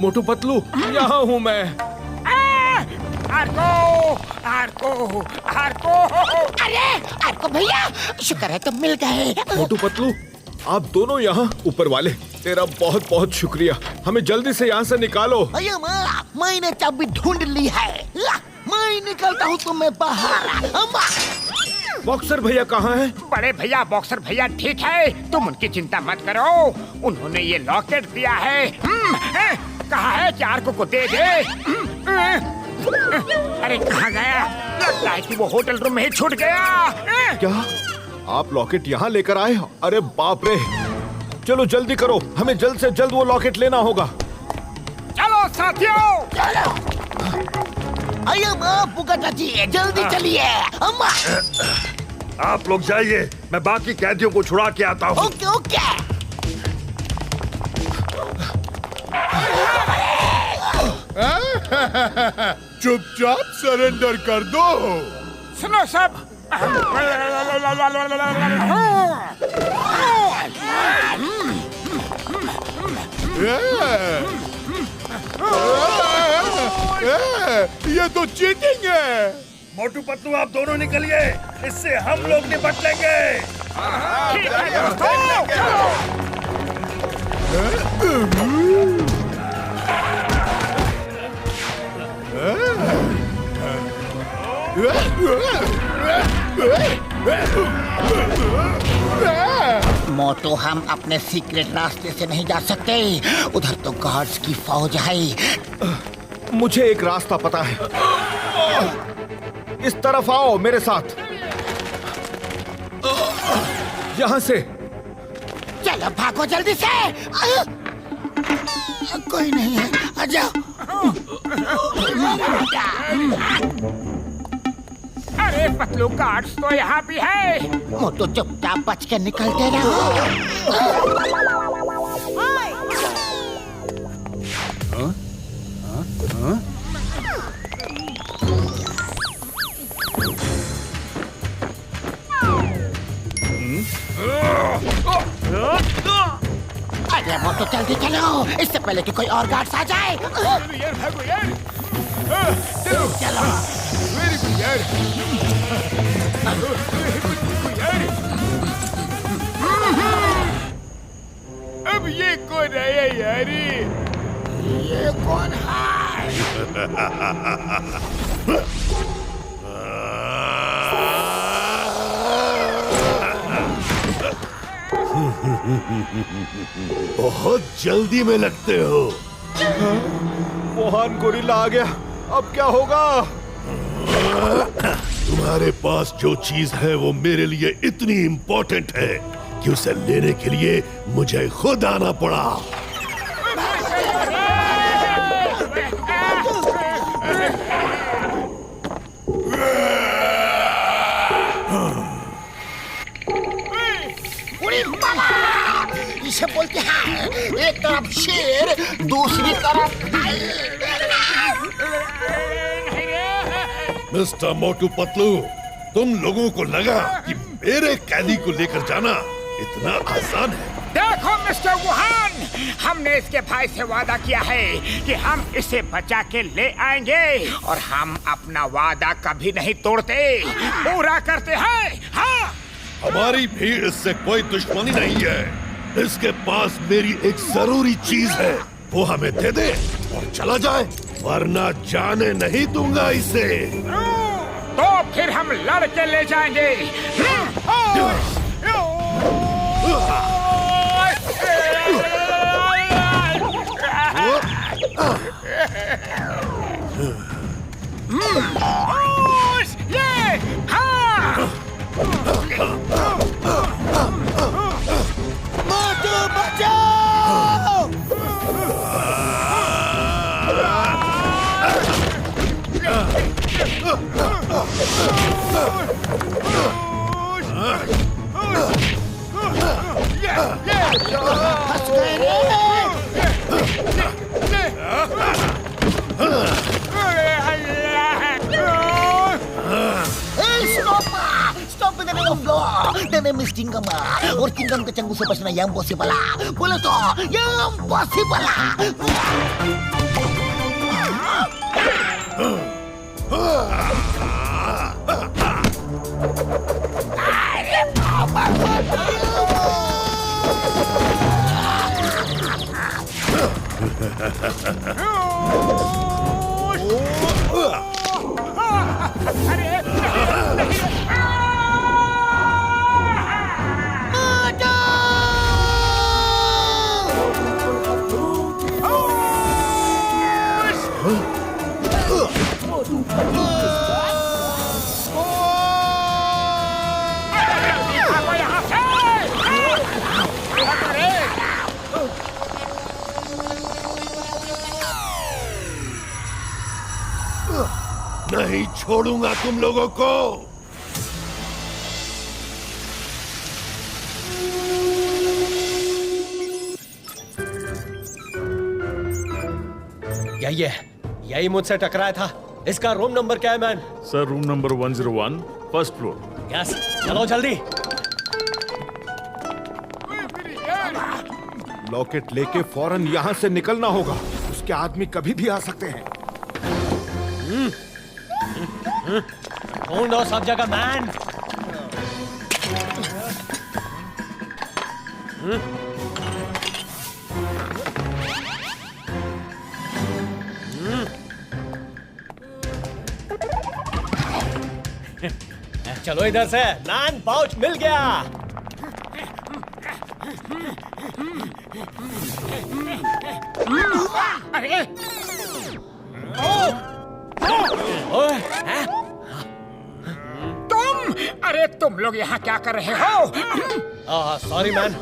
Speaker 12: मोटू पतलू, यहाँ हूँ मैं।
Speaker 9: आर्को, आर्को, आर्को।
Speaker 5: अरे आर्को भैया, शुक्र है तुम मिल गए।
Speaker 12: मोटू पतलू, आप दोनों यहाँ। ऊपर वाले तेरा बहुत बहुत शुक्रिया, हमें जल्दी से यहाँ से निकालो।
Speaker 5: मैंने चाबी ढूंढ ली है, मैं निकलता हूँ तुम्हें बाहर।
Speaker 12: बॉक्सर भैया कहाँ हैं?
Speaker 9: बड़े भैया बॉक्सर भैया ठीक है, तुम उनकी चिंता मत करो। उन्होंने ये लॉकेट दिया है। कहा है कि आर्को को दे दे। अरे कहाँ गया? लगता है कि वो होटल रूम में ही छूट गया।
Speaker 12: क्या आप लॉकेट यहाँ लेकर आए? अरे बाप रे, चलो जल्दी करो, हमें जल्द से जल्द वो लॉकेट लेना होगा।
Speaker 9: चलो साथियों,
Speaker 5: बुगाटा जी जल्दी चलिए।
Speaker 8: आप लोग जाइए, मैं बाकी कैदियों को छुड़ा के आता हूँ।
Speaker 5: Okay okay.
Speaker 6: चुपचाप सरेंडर कर दो।
Speaker 9: सुनो सब।
Speaker 6: ये तो चीटिंग है।
Speaker 8: मोटू पतलू आप दोनों निकलिए, इससे हम लोग निपट लेंगे।
Speaker 9: ठीक है दोस्तों।
Speaker 5: मोटो हम अपने सीक्रेट रास्ते से नहीं जा सकते, उधर तो गार्ड्स की फौज है।
Speaker 11: मुझे एक रास्ता पता है, इस तरफ आओ मेरे साथ, यहाँ से।
Speaker 5: चलो भागो जल्दी से। कोई नहीं है, आ जाओ।
Speaker 9: अरे पतलू, गार्ड्स तो यहाँ भी है।
Speaker 5: मोटो चुपचाप बच के निकलते रहो। अरे मोटो जल्दी चलो, इससे पहले कि कोई और गार्ड्स आ जाए।
Speaker 9: यार भागो यार। चलो
Speaker 5: चलो।
Speaker 9: वेरी गुड यार। अब ये कौन आया यारी?
Speaker 5: ये कौन है?
Speaker 8: बहुत जल्दी में लगते हो।
Speaker 11: वोहान गोरिल्ला आ गया, अब क्या होगा?
Speaker 8: तुम्हारे पास जो चीज है वो मेरे लिए इतनी इम्पोर्टेंट है कि उसे लेने के लिए मुझे खुद आना पड़ा।
Speaker 5: इसे बोलते हैं एक तरफ शेर, दूसरी तरफ
Speaker 8: मिस्टर मोटू पतलू, तुम लोगों को लगा कि मेरे कैदी को लेकर जाना इतना आसान है?
Speaker 9: देखो मिस्टर वुहान, हमने इसके भाई से वादा किया है कि हम इसे बचा के ले आएंगे और हम अपना वादा कभी नहीं तोड़ते, पूरा करते हैं। हाँ,
Speaker 8: हमारी भी इससे कोई दुश्मनी नहीं है। इसके पास मेरी एक जरूरी चीज है, वो हमें दे दे और चला जाए, वरना जाने नहीं दूंगा इसे।
Speaker 9: तो फिर हम लड़ के ले जाएंगे। ये हाँ।
Speaker 5: मोटू बचाओ! फंस गए Stop with the name of law. The name is Tingama. Or Tingam ke canggu sepas na yang possible. Boleh to? Yang possible.
Speaker 8: नहीं छोड़ूंगा तुम लोगों को।
Speaker 3: यही मुझसे टकराया था। इसका रूम नंबर क्या है man?
Speaker 12: Sir room number 101, first floor.
Speaker 3: Yes, चलो जल्दी।
Speaker 11: लॉकेट लेके फौरन यहाँ से निकलना होगा, उसके आदमी कभी भी आ सकते हैं।
Speaker 3: ढूंढो सब जगह मैन। चलो इधर से। मैन पाउच मिल गया।
Speaker 9: अरे
Speaker 3: ओए, हैं?
Speaker 9: अरे तुम लोग यहाँ क्या कर रहे हो?
Speaker 3: सॉरी मैन,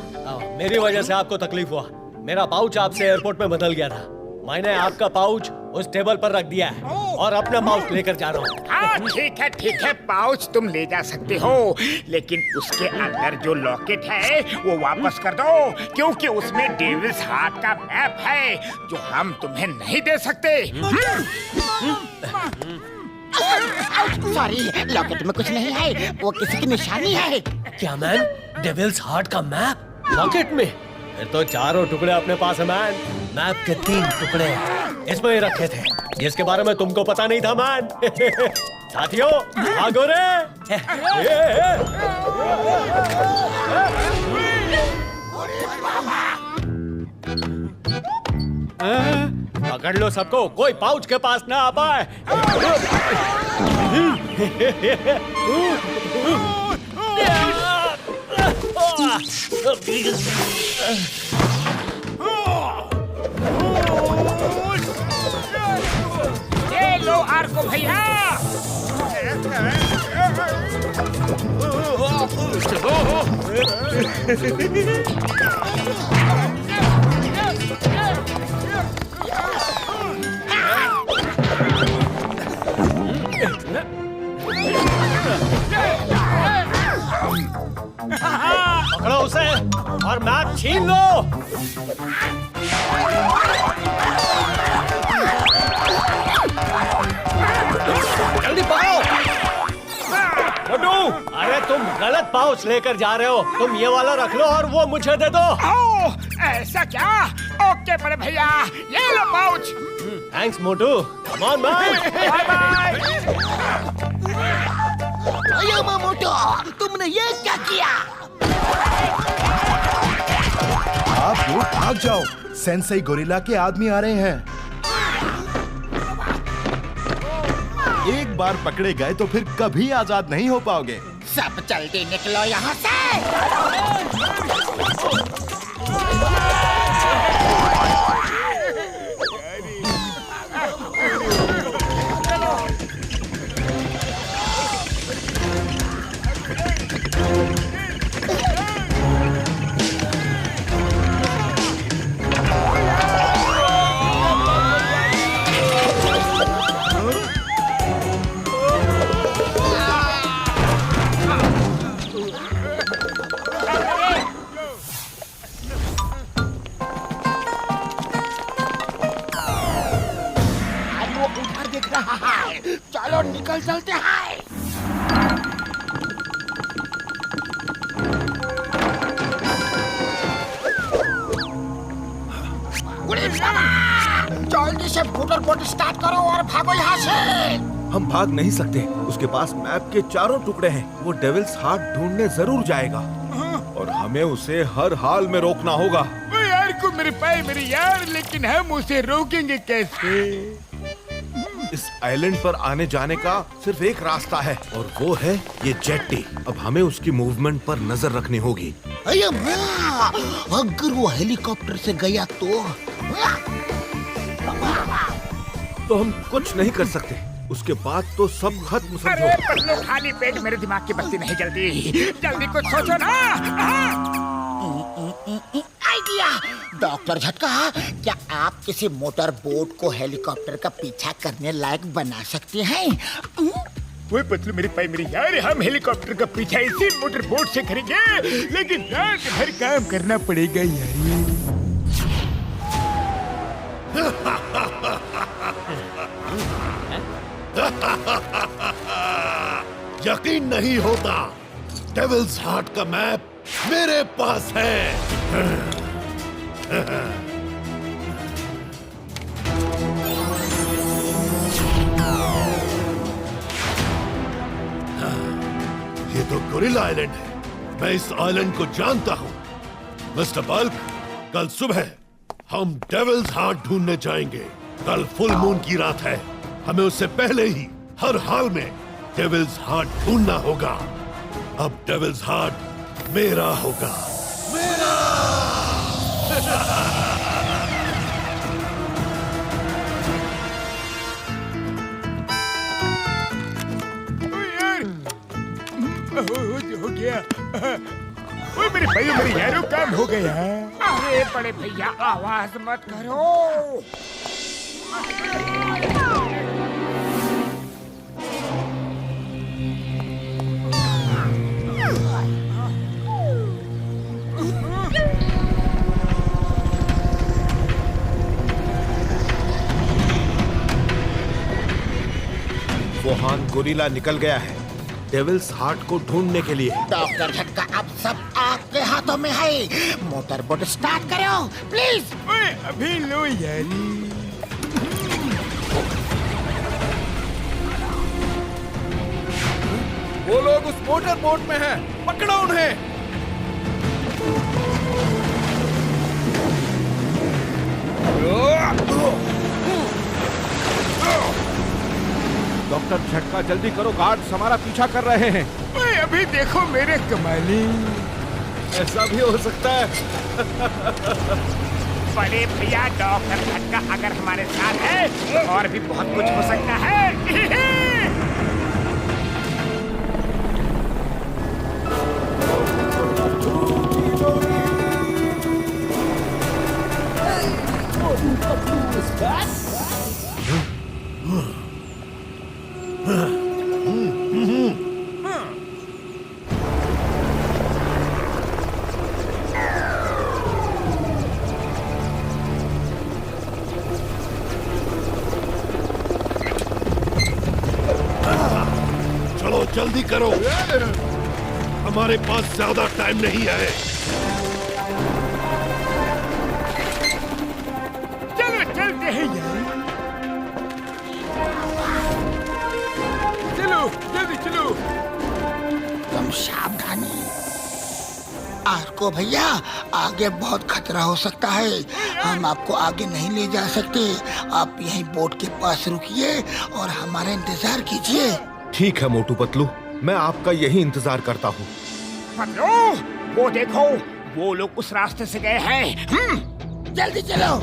Speaker 3: मेरी वजह से आपको तकलीफ हुआ। मेरा पाउच आपसे एयरपोर्ट में बदल गया था। मैंने आपका पाउच उस टेबल पर रख दिया है और अपना पाउच लेकर जा रहा हूँ।
Speaker 9: हाँ ठीक है, पाउच तुम ले जा सकते हो, लेकिन उसके अंदर जो लॉकेट है वो वापस कर दो, क्योंकि उसमें डेविल्स हार्ट का मैप है जो हम तुम्हें नहीं दे सकते।
Speaker 5: सॉरी, लॉकेट में कुछ नहीं है, वो किसी की निशानी है।
Speaker 3: क्या मैन, डेविल्स हार्ट का मैप लॉकेट में? फिर तो चारों टुकड़े अपने पास है मैन। मैप के 3 टुकड़े इसमें ही रखे थे, जिसके बारे में तुमको पता नहीं था मैन। साथियों, भागो रे! पकड़ लो सबको, कोई पाउच के पास ना आ पाए।
Speaker 9: ये लो आर्को भैया।
Speaker 3: पकड़ो उसे और मैप छीन लो। जल्दी पकड़ो। छोटू, अरे तुम गलत पाउच लेकर जा रहे हो। तुम ये वाला रख लो और वो मुझे दे दो।
Speaker 9: ओह, ऐसा क्या? ओके बड़े भैया, ये लो pouch.
Speaker 3: Thanks Motu. Come on man.
Speaker 9: Bye bye.
Speaker 5: Motu, तुमने ये क्या किया?
Speaker 11: आप लोग भाग जाओ, सेंसेई गोरिल्ला के आदमी आ रहे हैं। एक बार पकड़े गए तो फिर कभी आजाद नहीं हो पाओगे।
Speaker 5: सब जल्दी निकलो यहाँ से। चलो निकल चलते हैं। जल्दी से मोटर बोट स्टार्ट करो और भागो यहाँ से।
Speaker 12: हम भाग नहीं सकते, उसके पास मैप के 4 टुकड़े हैं। वो डेविल्स हार्ट ढूंढने जरूर जाएगा और हमें उसे हर हाल में रोकना होगा।
Speaker 9: यार को मेरे पाए मेरे यार, लेकिन हम उसे रोकेंगे कैसे?
Speaker 12: इस आइलैंड पर आने जाने का सिर्फ एक रास्ता है और वो है ये जेट्टी। अब हमें उसकी मूवमेंट पर नजर रखनी होगी।
Speaker 5: अगर वो हेलीकॉप्टर से गया तो
Speaker 12: हम कुछ नहीं कर सकते। उसके बाद तो सब खत्म समझो।
Speaker 9: अरे पतलू, खाली पेट मेरे दिमाग की बत्ती नहीं जल्दी कुछ सोचो ना।
Speaker 5: आइडिया। डॉक्टर झटका, क्या आप किसी मोटर बोट को हेलीकॉप्टर का पीछा करने लायक बना सकते हैं?
Speaker 9: वो पतलू मेरे पाई मेरी यार, हम हेलीकॉप्टर का पीछा इसी मोटर बोट से करेंगे, लेकिन रात भर काम करना पड़ेगा यार।
Speaker 8: यकीन नहीं होता, डेविल्स हार्ट का मैप मेरे पास है। ये तो गोरिल्ला आइलैंड है। मैं इस आइलैंड को जानता हूँ। मिस्टर बल्क, कल सुबह हम डेविल्स हार्ट ढूंढने जाएंगे। कल फुल मून की रात है। हमें उससे पहले ही हर हाल में डेविल्स हार्ट ढूंढना होगा। अब डेविल्स हार्ट मेरा होगा। मेरा
Speaker 9: गया। अरे बड़े भैया आवाज मत करो।
Speaker 12: वुहान गोरिल्ला निकल गया है डेविल्स हार्ट को ढूंढने के लिए।
Speaker 5: डॉक्टर झटका अब सब आपके हाथों में है। मोटर बोट स्टार्ट करो प्लीज।
Speaker 9: अभी लो यारी।
Speaker 11: वो लोग उस मोटर बोट में हैं, पकड़ो उन्हें।
Speaker 12: डॉक्टर झटका जल्दी करो, गार्ड्स हमारा पीछा कर रहे हैं।
Speaker 9: ओए अभी देखो मेरे कमाली।
Speaker 11: ऐसा भी हो सकता है।
Speaker 9: बड़े भैया डॉक्टर झटका अगर हमारे साथ है तो और भी बहुत कुछ हो सकता है।
Speaker 8: चलो जल्दी करो, हमारे पास ज्यादा टाइम नहीं है।
Speaker 9: चलो चलते हैं यार। चलो जल्दी चलो।
Speaker 5: तुम सावधानी। आर्को भैया आगे बहुत खतरा हो सकता है। हम आपको आगे नहीं ले जा सकते। आप यहीं बोट के पास रुकिए और हमारा इंतजार कीजिए।
Speaker 12: ठीक है मोटू पतलू, मैं आपका यही इंतजार करता हूँ।
Speaker 9: पतलू वो देखो, वो लोग उस रास्ते से गए हैं।
Speaker 5: जल्दी चलो।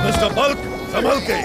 Speaker 8: मिस्टर बल्क, संभल के।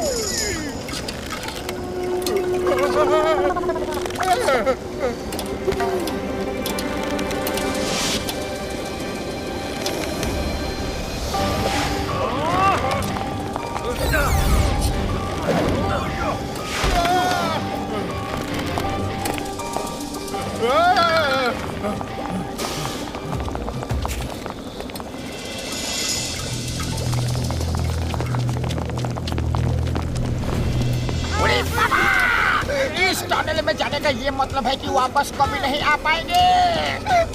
Speaker 5: इस टनल में जाने का ये मतलब है कि वापस कभी नहीं आ पाएंगे।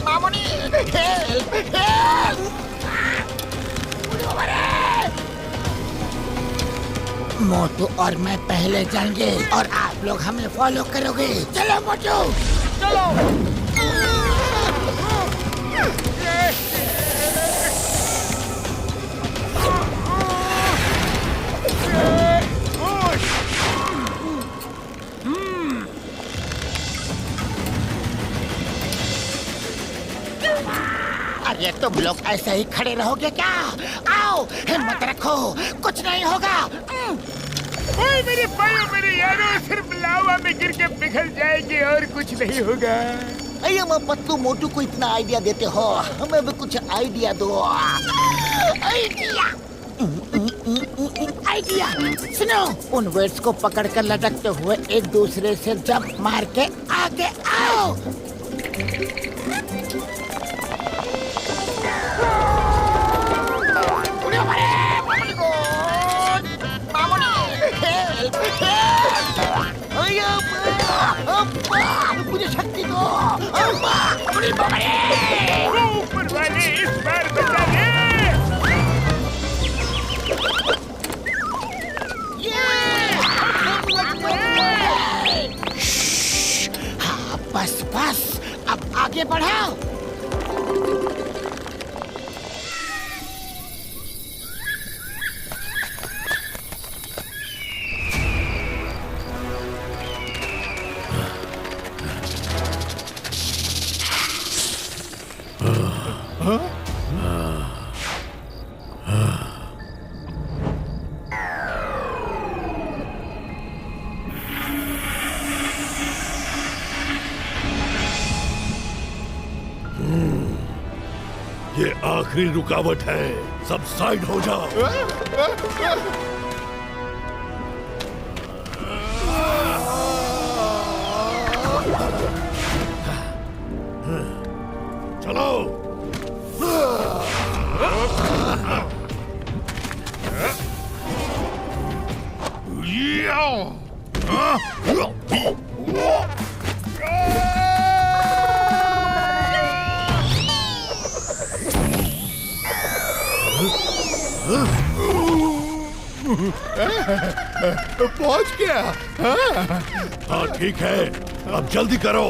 Speaker 5: Mamuni, help, help. मोटू और मैं पहले जाएंगे और आप लोग हमें फॉलो करोगे। चलो मोटू, चलो। ये तुम लोग ऐसे ही खड़े रहोगे क्या? आओ, हिम्मत रखो, कुछ नहीं होगा।
Speaker 9: ओए मेरे भाइयों मेरे यारों, सिर्फ लावा में गिर के पिघल जाएगी और कुछ नहीं होगा।
Speaker 1: अये मैं पतलू मोटू को इतना आइडिया देते हो, हमें भी कुछ आइडिया दो।
Speaker 5: आइडिया आइडिया सुनो, उन वेट्स को पकड़कर लटकते हुए एक दूसरे से जंप मार के आगे आओ।
Speaker 1: मुझे शक्ति दो।
Speaker 9: ऊपर वाले इस बार बचा ले।
Speaker 5: हाँ बस बस, अब आगे बढ़ाओ।
Speaker 8: ये आखिरी रुकावट है, सब साइड हो जाओ। चलो।
Speaker 6: पहुंच गया।
Speaker 8: हाँ ठीक है, अब जल्दी करो।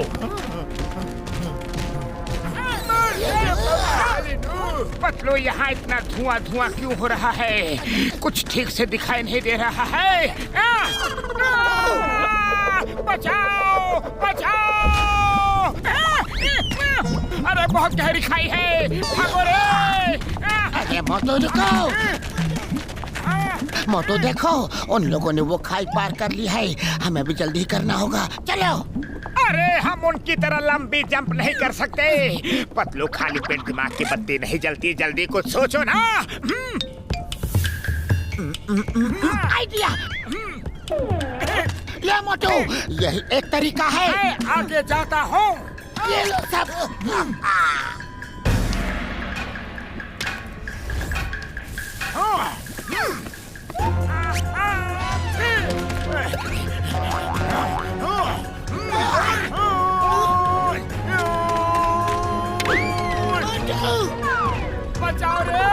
Speaker 9: पतलो, यहाँ इतना धुआं धुआं क्यों हो रहा है? कुछ ठीक से दिखाई नहीं दे रहा है। बचाओ बचाओ! अरे बहुत गहरी खाई है, भागो रे!
Speaker 5: अरे मोटो रुको, मोटो देखो, उन लोगों ने वो खाई पार कर ली है, हमें भी जल्दी करना होगा। चलो।
Speaker 9: अरे हम उनकी तरह लंबी जंप नहीं कर सकते। पतलू, खाली पेट दिमाग की बत्ती नहीं जलती, जल्दी कुछ सोचो ना।
Speaker 5: आइडिया। ये मोटू, यही एक तरीका है।
Speaker 9: मैं आगे जाता हूँ।
Speaker 5: ये लो सब।
Speaker 9: बचाओ रे!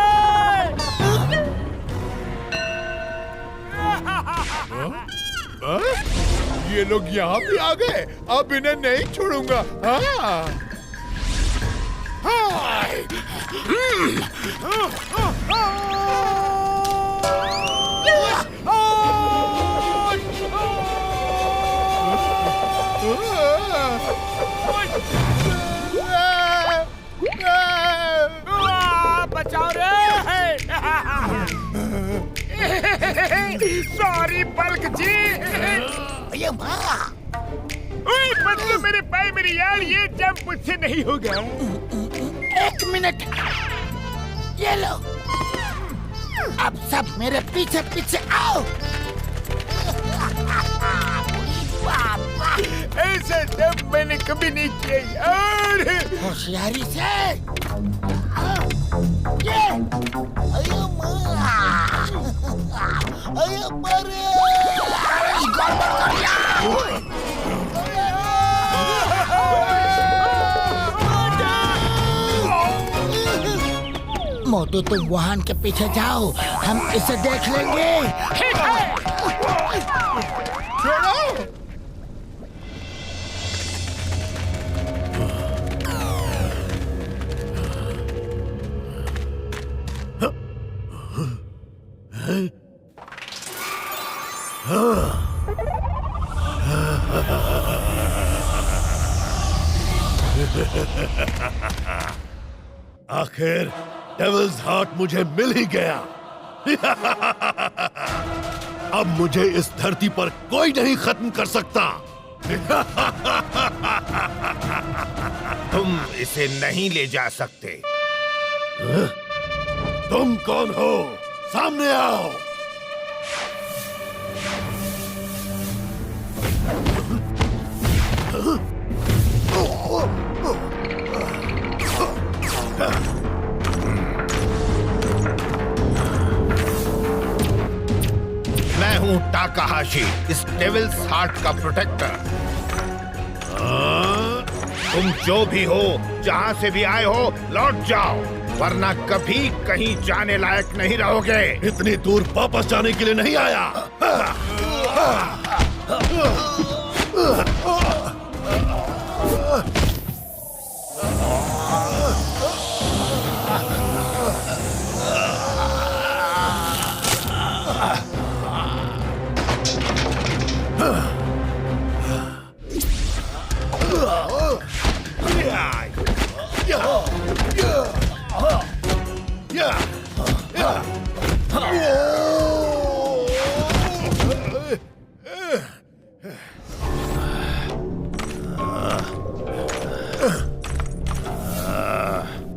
Speaker 6: ये लोग यहाँ भी आ गए, अब इन्हें नहीं छोड़ूंगा। हाँ।
Speaker 9: बचाओ रे! सॉरी बल्क जी। ओए पतलू, मेरे भाई मेरी यार, ये जंप मुझसे नहीं होगा।
Speaker 5: एक मिनट, ये लो, अब सब मेरे पीछे पीछे आओ।
Speaker 9: ऐसा जंप मैंने कभी नहीं किया यार।
Speaker 5: होशियारी से। ये मोटू, तुम वाहन के पीछे जाओ, हम इसे देख लेंगे।
Speaker 6: छोड़ो।
Speaker 8: आखिर डेविल्स हार्ट मुझे मिल ही गया। अब मुझे इस धरती पर कोई नहीं खत्म कर सकता।
Speaker 4: तुम इसे नहीं ले जा सकते।
Speaker 8: तुम कौन हो? सामने आओ।
Speaker 4: मैं हूँ टाकाहाशी, इस डेविल्स हार्ट का प्रोटेक्टर। तुम जो भी हो, जहाँ से भी आए हो, लौट जाओ, वरना कभी कहीं जाने लायक नहीं रहोगे।
Speaker 8: इतनी दूर वापस जाने के लिए नहीं आया।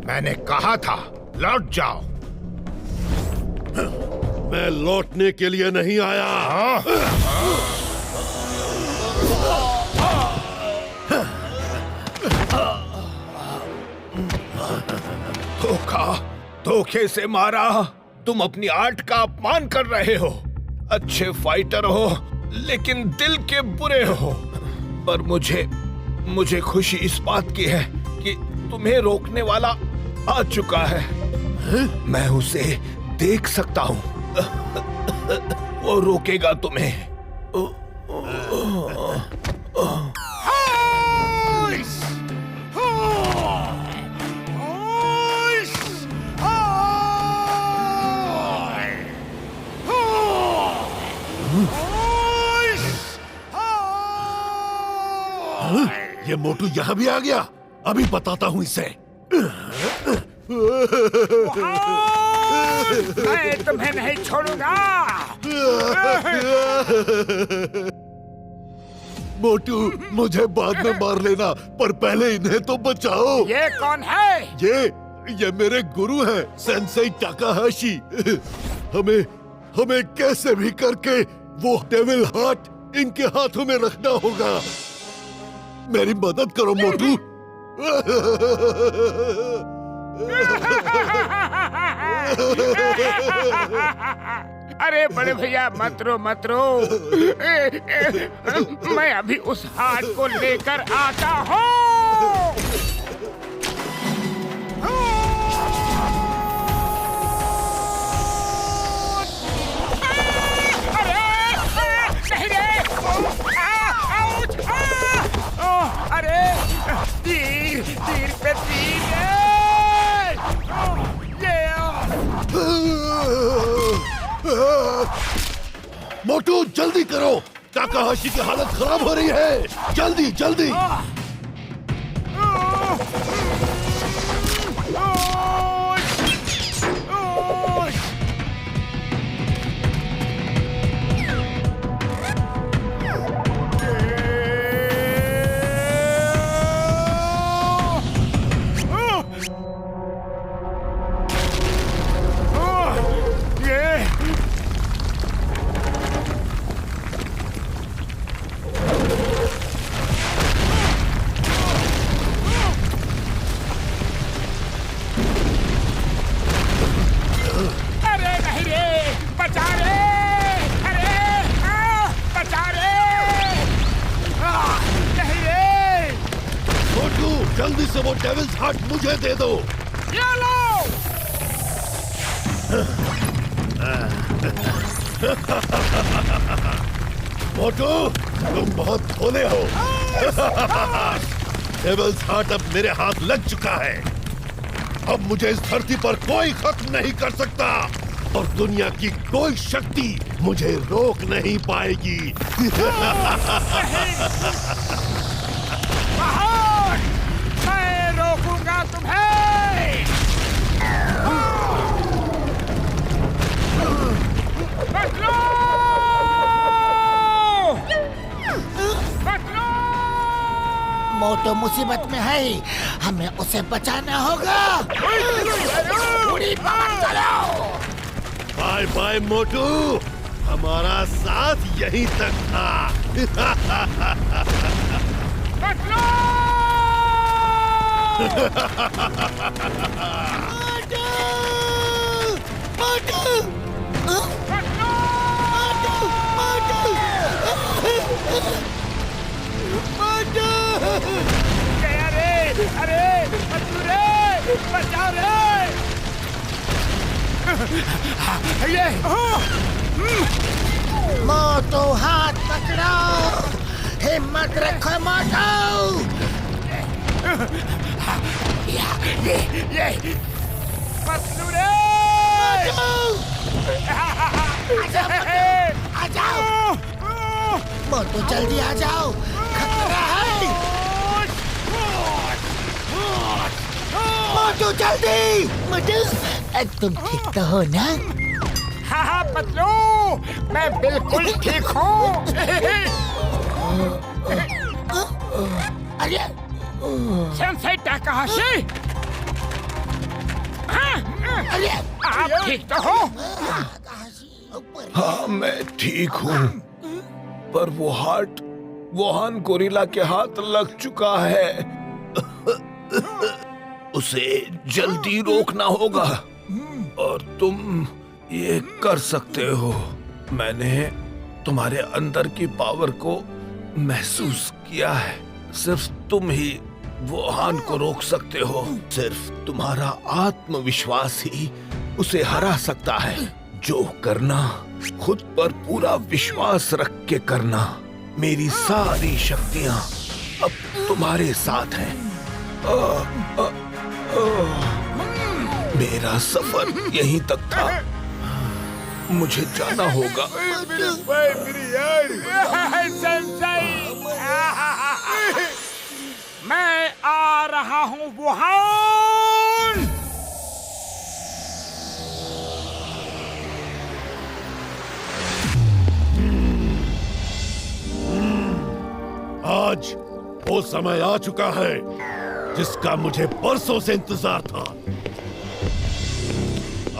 Speaker 4: मैंने कहा था लौट जाओ।
Speaker 8: मैं लौटने के लिए नहीं आया।
Speaker 4: धोखे से मारा। तुम अपनी आर्ट का अपमान कर रहे हो। अच्छे फाइटर हो, लेकिन दिल के बुरे हो। पर मुझे खुशी इस बात की है कि तुम्हें रोकने वाला आ चुका है। मैं उसे देख सकता हूँ। वो रोकेगा तुम्हें।
Speaker 8: ये मोटू यहाँ भी आ गया। अभी बताता हूँ इसे।
Speaker 9: मैं तुम्हें नहीं छोड़ूंगा।
Speaker 8: मोटू, मुझे बाद में मार लेना, पर पहले इन्हें तो बचाओ।
Speaker 9: ये कौन है?
Speaker 8: ये मेरे गुरु हैं, सेंसेई टाकाहाशी। हमें कैसे भी करके वो डेविल हार्ट इनके हाथों में रखना होगा। मेरी मदद करो मोटू।
Speaker 9: अरे बड़े भैया मत रो। मैं अभी उस हार्ट को लेकर आता हूँ। अरे तीर पे तीर है।
Speaker 8: मोटू जल्दी करो, टाकाहाशी की हालत खराब हो रही है। जल्दी। जल्दी से वो डेविल्स हार्ट मुझे दे दो।
Speaker 9: ये लो।
Speaker 8: मोटू, तुम बहुत भोले हो। डेविल्स हार्ट अब मेरे हाथ लग चुका है। अब मुझे इस धरती पर कोई खत्म नहीं कर सकता और दुनिया की कोई शक्ति मुझे रोक नहीं पाएगी।
Speaker 9: मैं रोकूंगा तुम्हें।
Speaker 5: मोटो मुसीबत में है, हमें उसे बचाना होगा। पूरी पावर चलाओ।
Speaker 8: बाय बाय मोटू, हमारा साथ यहीं तक था।
Speaker 5: मोटू हाथ पकड़ो, हिम्मत रखो मोटू। आ जाओ मोटू, जल्दी आ जाओ, खतरा है। मोटू जल्दी। मोटू तुम ठीक तो हो ना?
Speaker 9: हाँ हाँ पतलू, मैं बिल्कुल ठीक हूँ।
Speaker 5: अरे
Speaker 9: सेंसेई टाकाहाशी,
Speaker 5: अरे
Speaker 9: आप ठीक तो हो?
Speaker 4: हाँ मैं ठीक हूँ, पर वो हार्ट वुहान गोरिल्ला के हाथ लग चुका है। उसे जल्दी रोकना होगा और तुम ये कर सकते हो। मैंने तुम्हारे अंदर की पावर को महसूस किया है। सिर्फ तुम ही वुहान को रोक सकते हो। सिर्फ तुम्हारा आत्मविश्वास ही उसे हरा सकता है। जो करना खुद पर पूरा विश्वास रख के करना। मेरी सारी शक्तियां अब तुम्हारे साथ हैं। मेरा सफर यहीं तक था, मुझे जाना होगा।
Speaker 9: मैं आ रहा हूँ वुहान।
Speaker 8: आज वो समय आ चुका है जिसका मुझे बरसों से इंतजार था।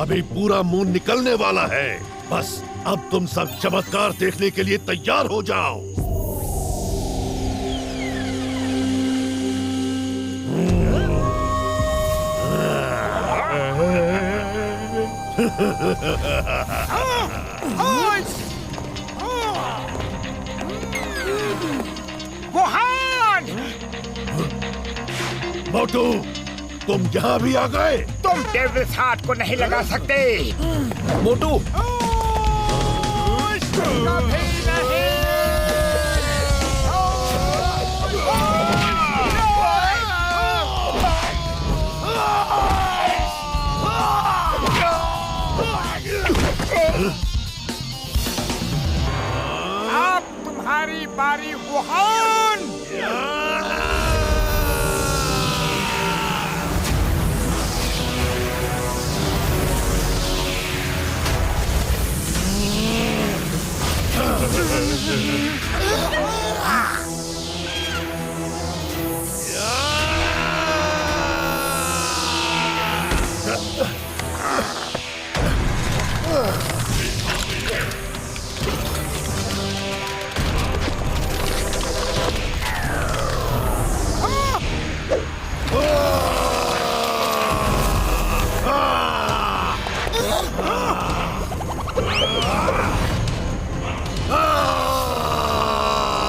Speaker 8: अभी पूरा मून निकलने वाला है। बस अब तुम सब चमत्कार देखने के लिए तैयार हो जाओ।
Speaker 9: वुहान!
Speaker 8: मोटू, तुम यहाँ भी आ गए?
Speaker 9: तुम डेविल्स हार्ट को नहीं लगा सकते।
Speaker 4: मोटू,
Speaker 9: कभी नहीं। अब तुम्हारी बारी वुहान।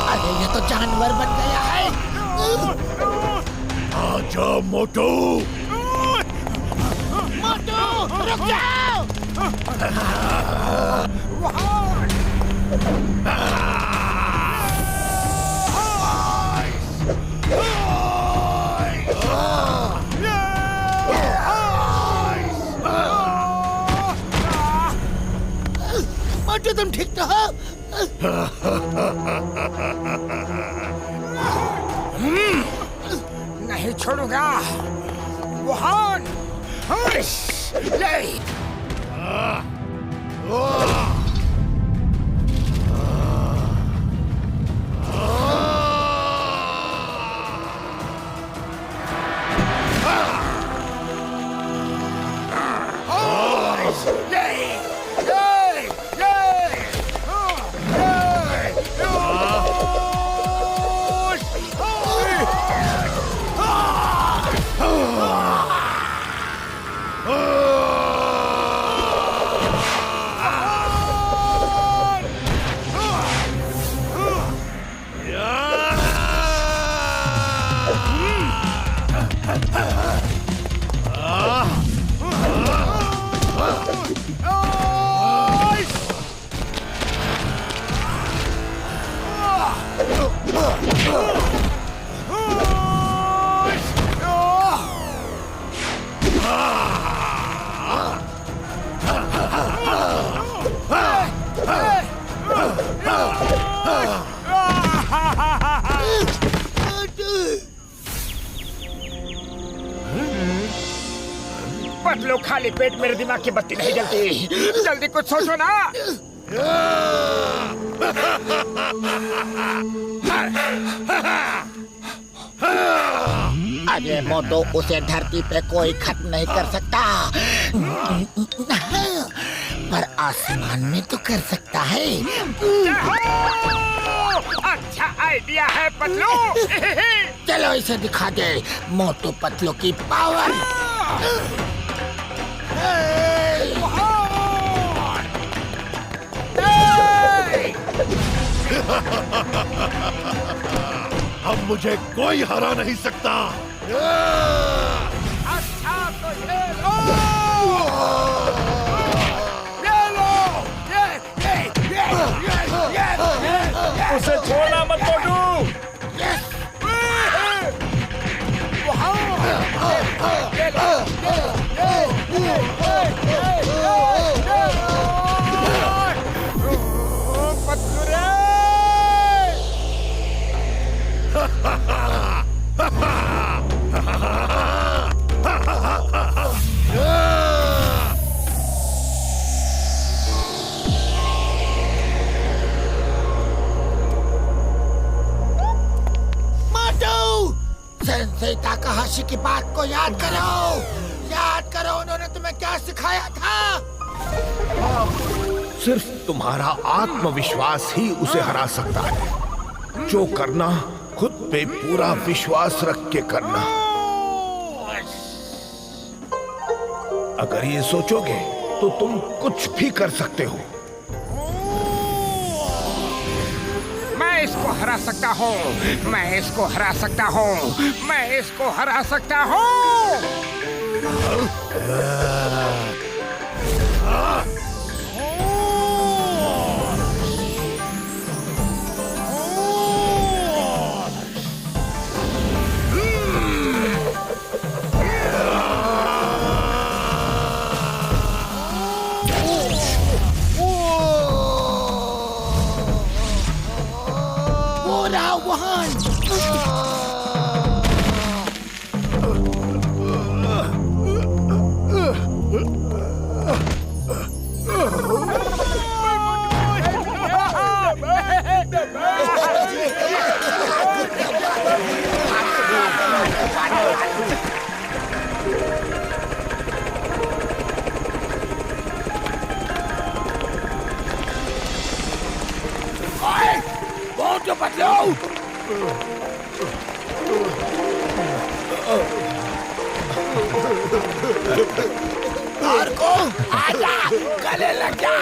Speaker 5: अरे ये तो जानवर बन गया है।
Speaker 8: आजा मोटू।
Speaker 5: मोटू रुक जाओ। मोटू तुम ठीक तो हो?
Speaker 9: नहीं छोड़ूंगा वुहान। ले। खाली पेट मेरे दिमाग की बत्ती नहीं जलती। जल्दी कुछ सोचो ना।
Speaker 5: अरे मोटू, उसे धरती पे कोई खत्म नहीं कर सकता, पर आसमान में तो कर सकता है।
Speaker 9: अच्छा आइडिया है पतलू।
Speaker 5: चलो इसे दिखा दे मोटू पतलू की पावर।
Speaker 8: अब मुझे कोई हरा नहीं सकता।
Speaker 9: अच्छा तो ये लो।
Speaker 6: उसे छोड़ना मत मोटू।
Speaker 5: सेंसेई ताकाहाशी की बात को याद करो, उन्होंने तुम्हें क्या सिखाया था?
Speaker 4: सिर्फ तुम्हारा आत्मविश्वास ही उसे हरा सकता है। जो करना खुद पे पूरा विश्वास रख के करना। अगर ये सोचोगे तो तुम कुछ भी कर सकते हो।
Speaker 9: मैं इसको हरा सकता हूँ, मैं इसको हरा सकता हूँ, मैं इसको हरा सकता हूँ।
Speaker 1: जो बदलो आजा, गले लग जा।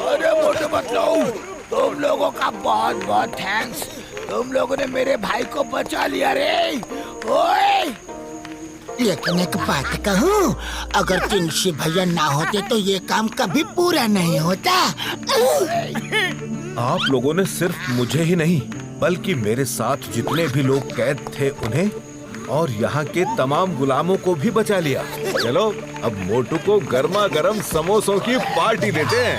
Speaker 1: अरे मोटे बदलो, तुम लोगों का बहुत बहुत थैंक्स। तुम लोगों ने मेरे भाई को बचा लिया रे। ओए,
Speaker 5: लेकिन एक बात कहूँ, अगर तिनशी भैया ना होते तो ये काम कभी पूरा नहीं होता।
Speaker 12: आप लोगों ने सिर्फ मुझे ही नहीं बल्कि मेरे साथ जितने भी लोग कैद थे उन्हें और यहाँ के तमाम गुलामों को भी बचा लिया। चलो अब मोटू को गर्मा गर्म समोसों की पार्टी देते हैं।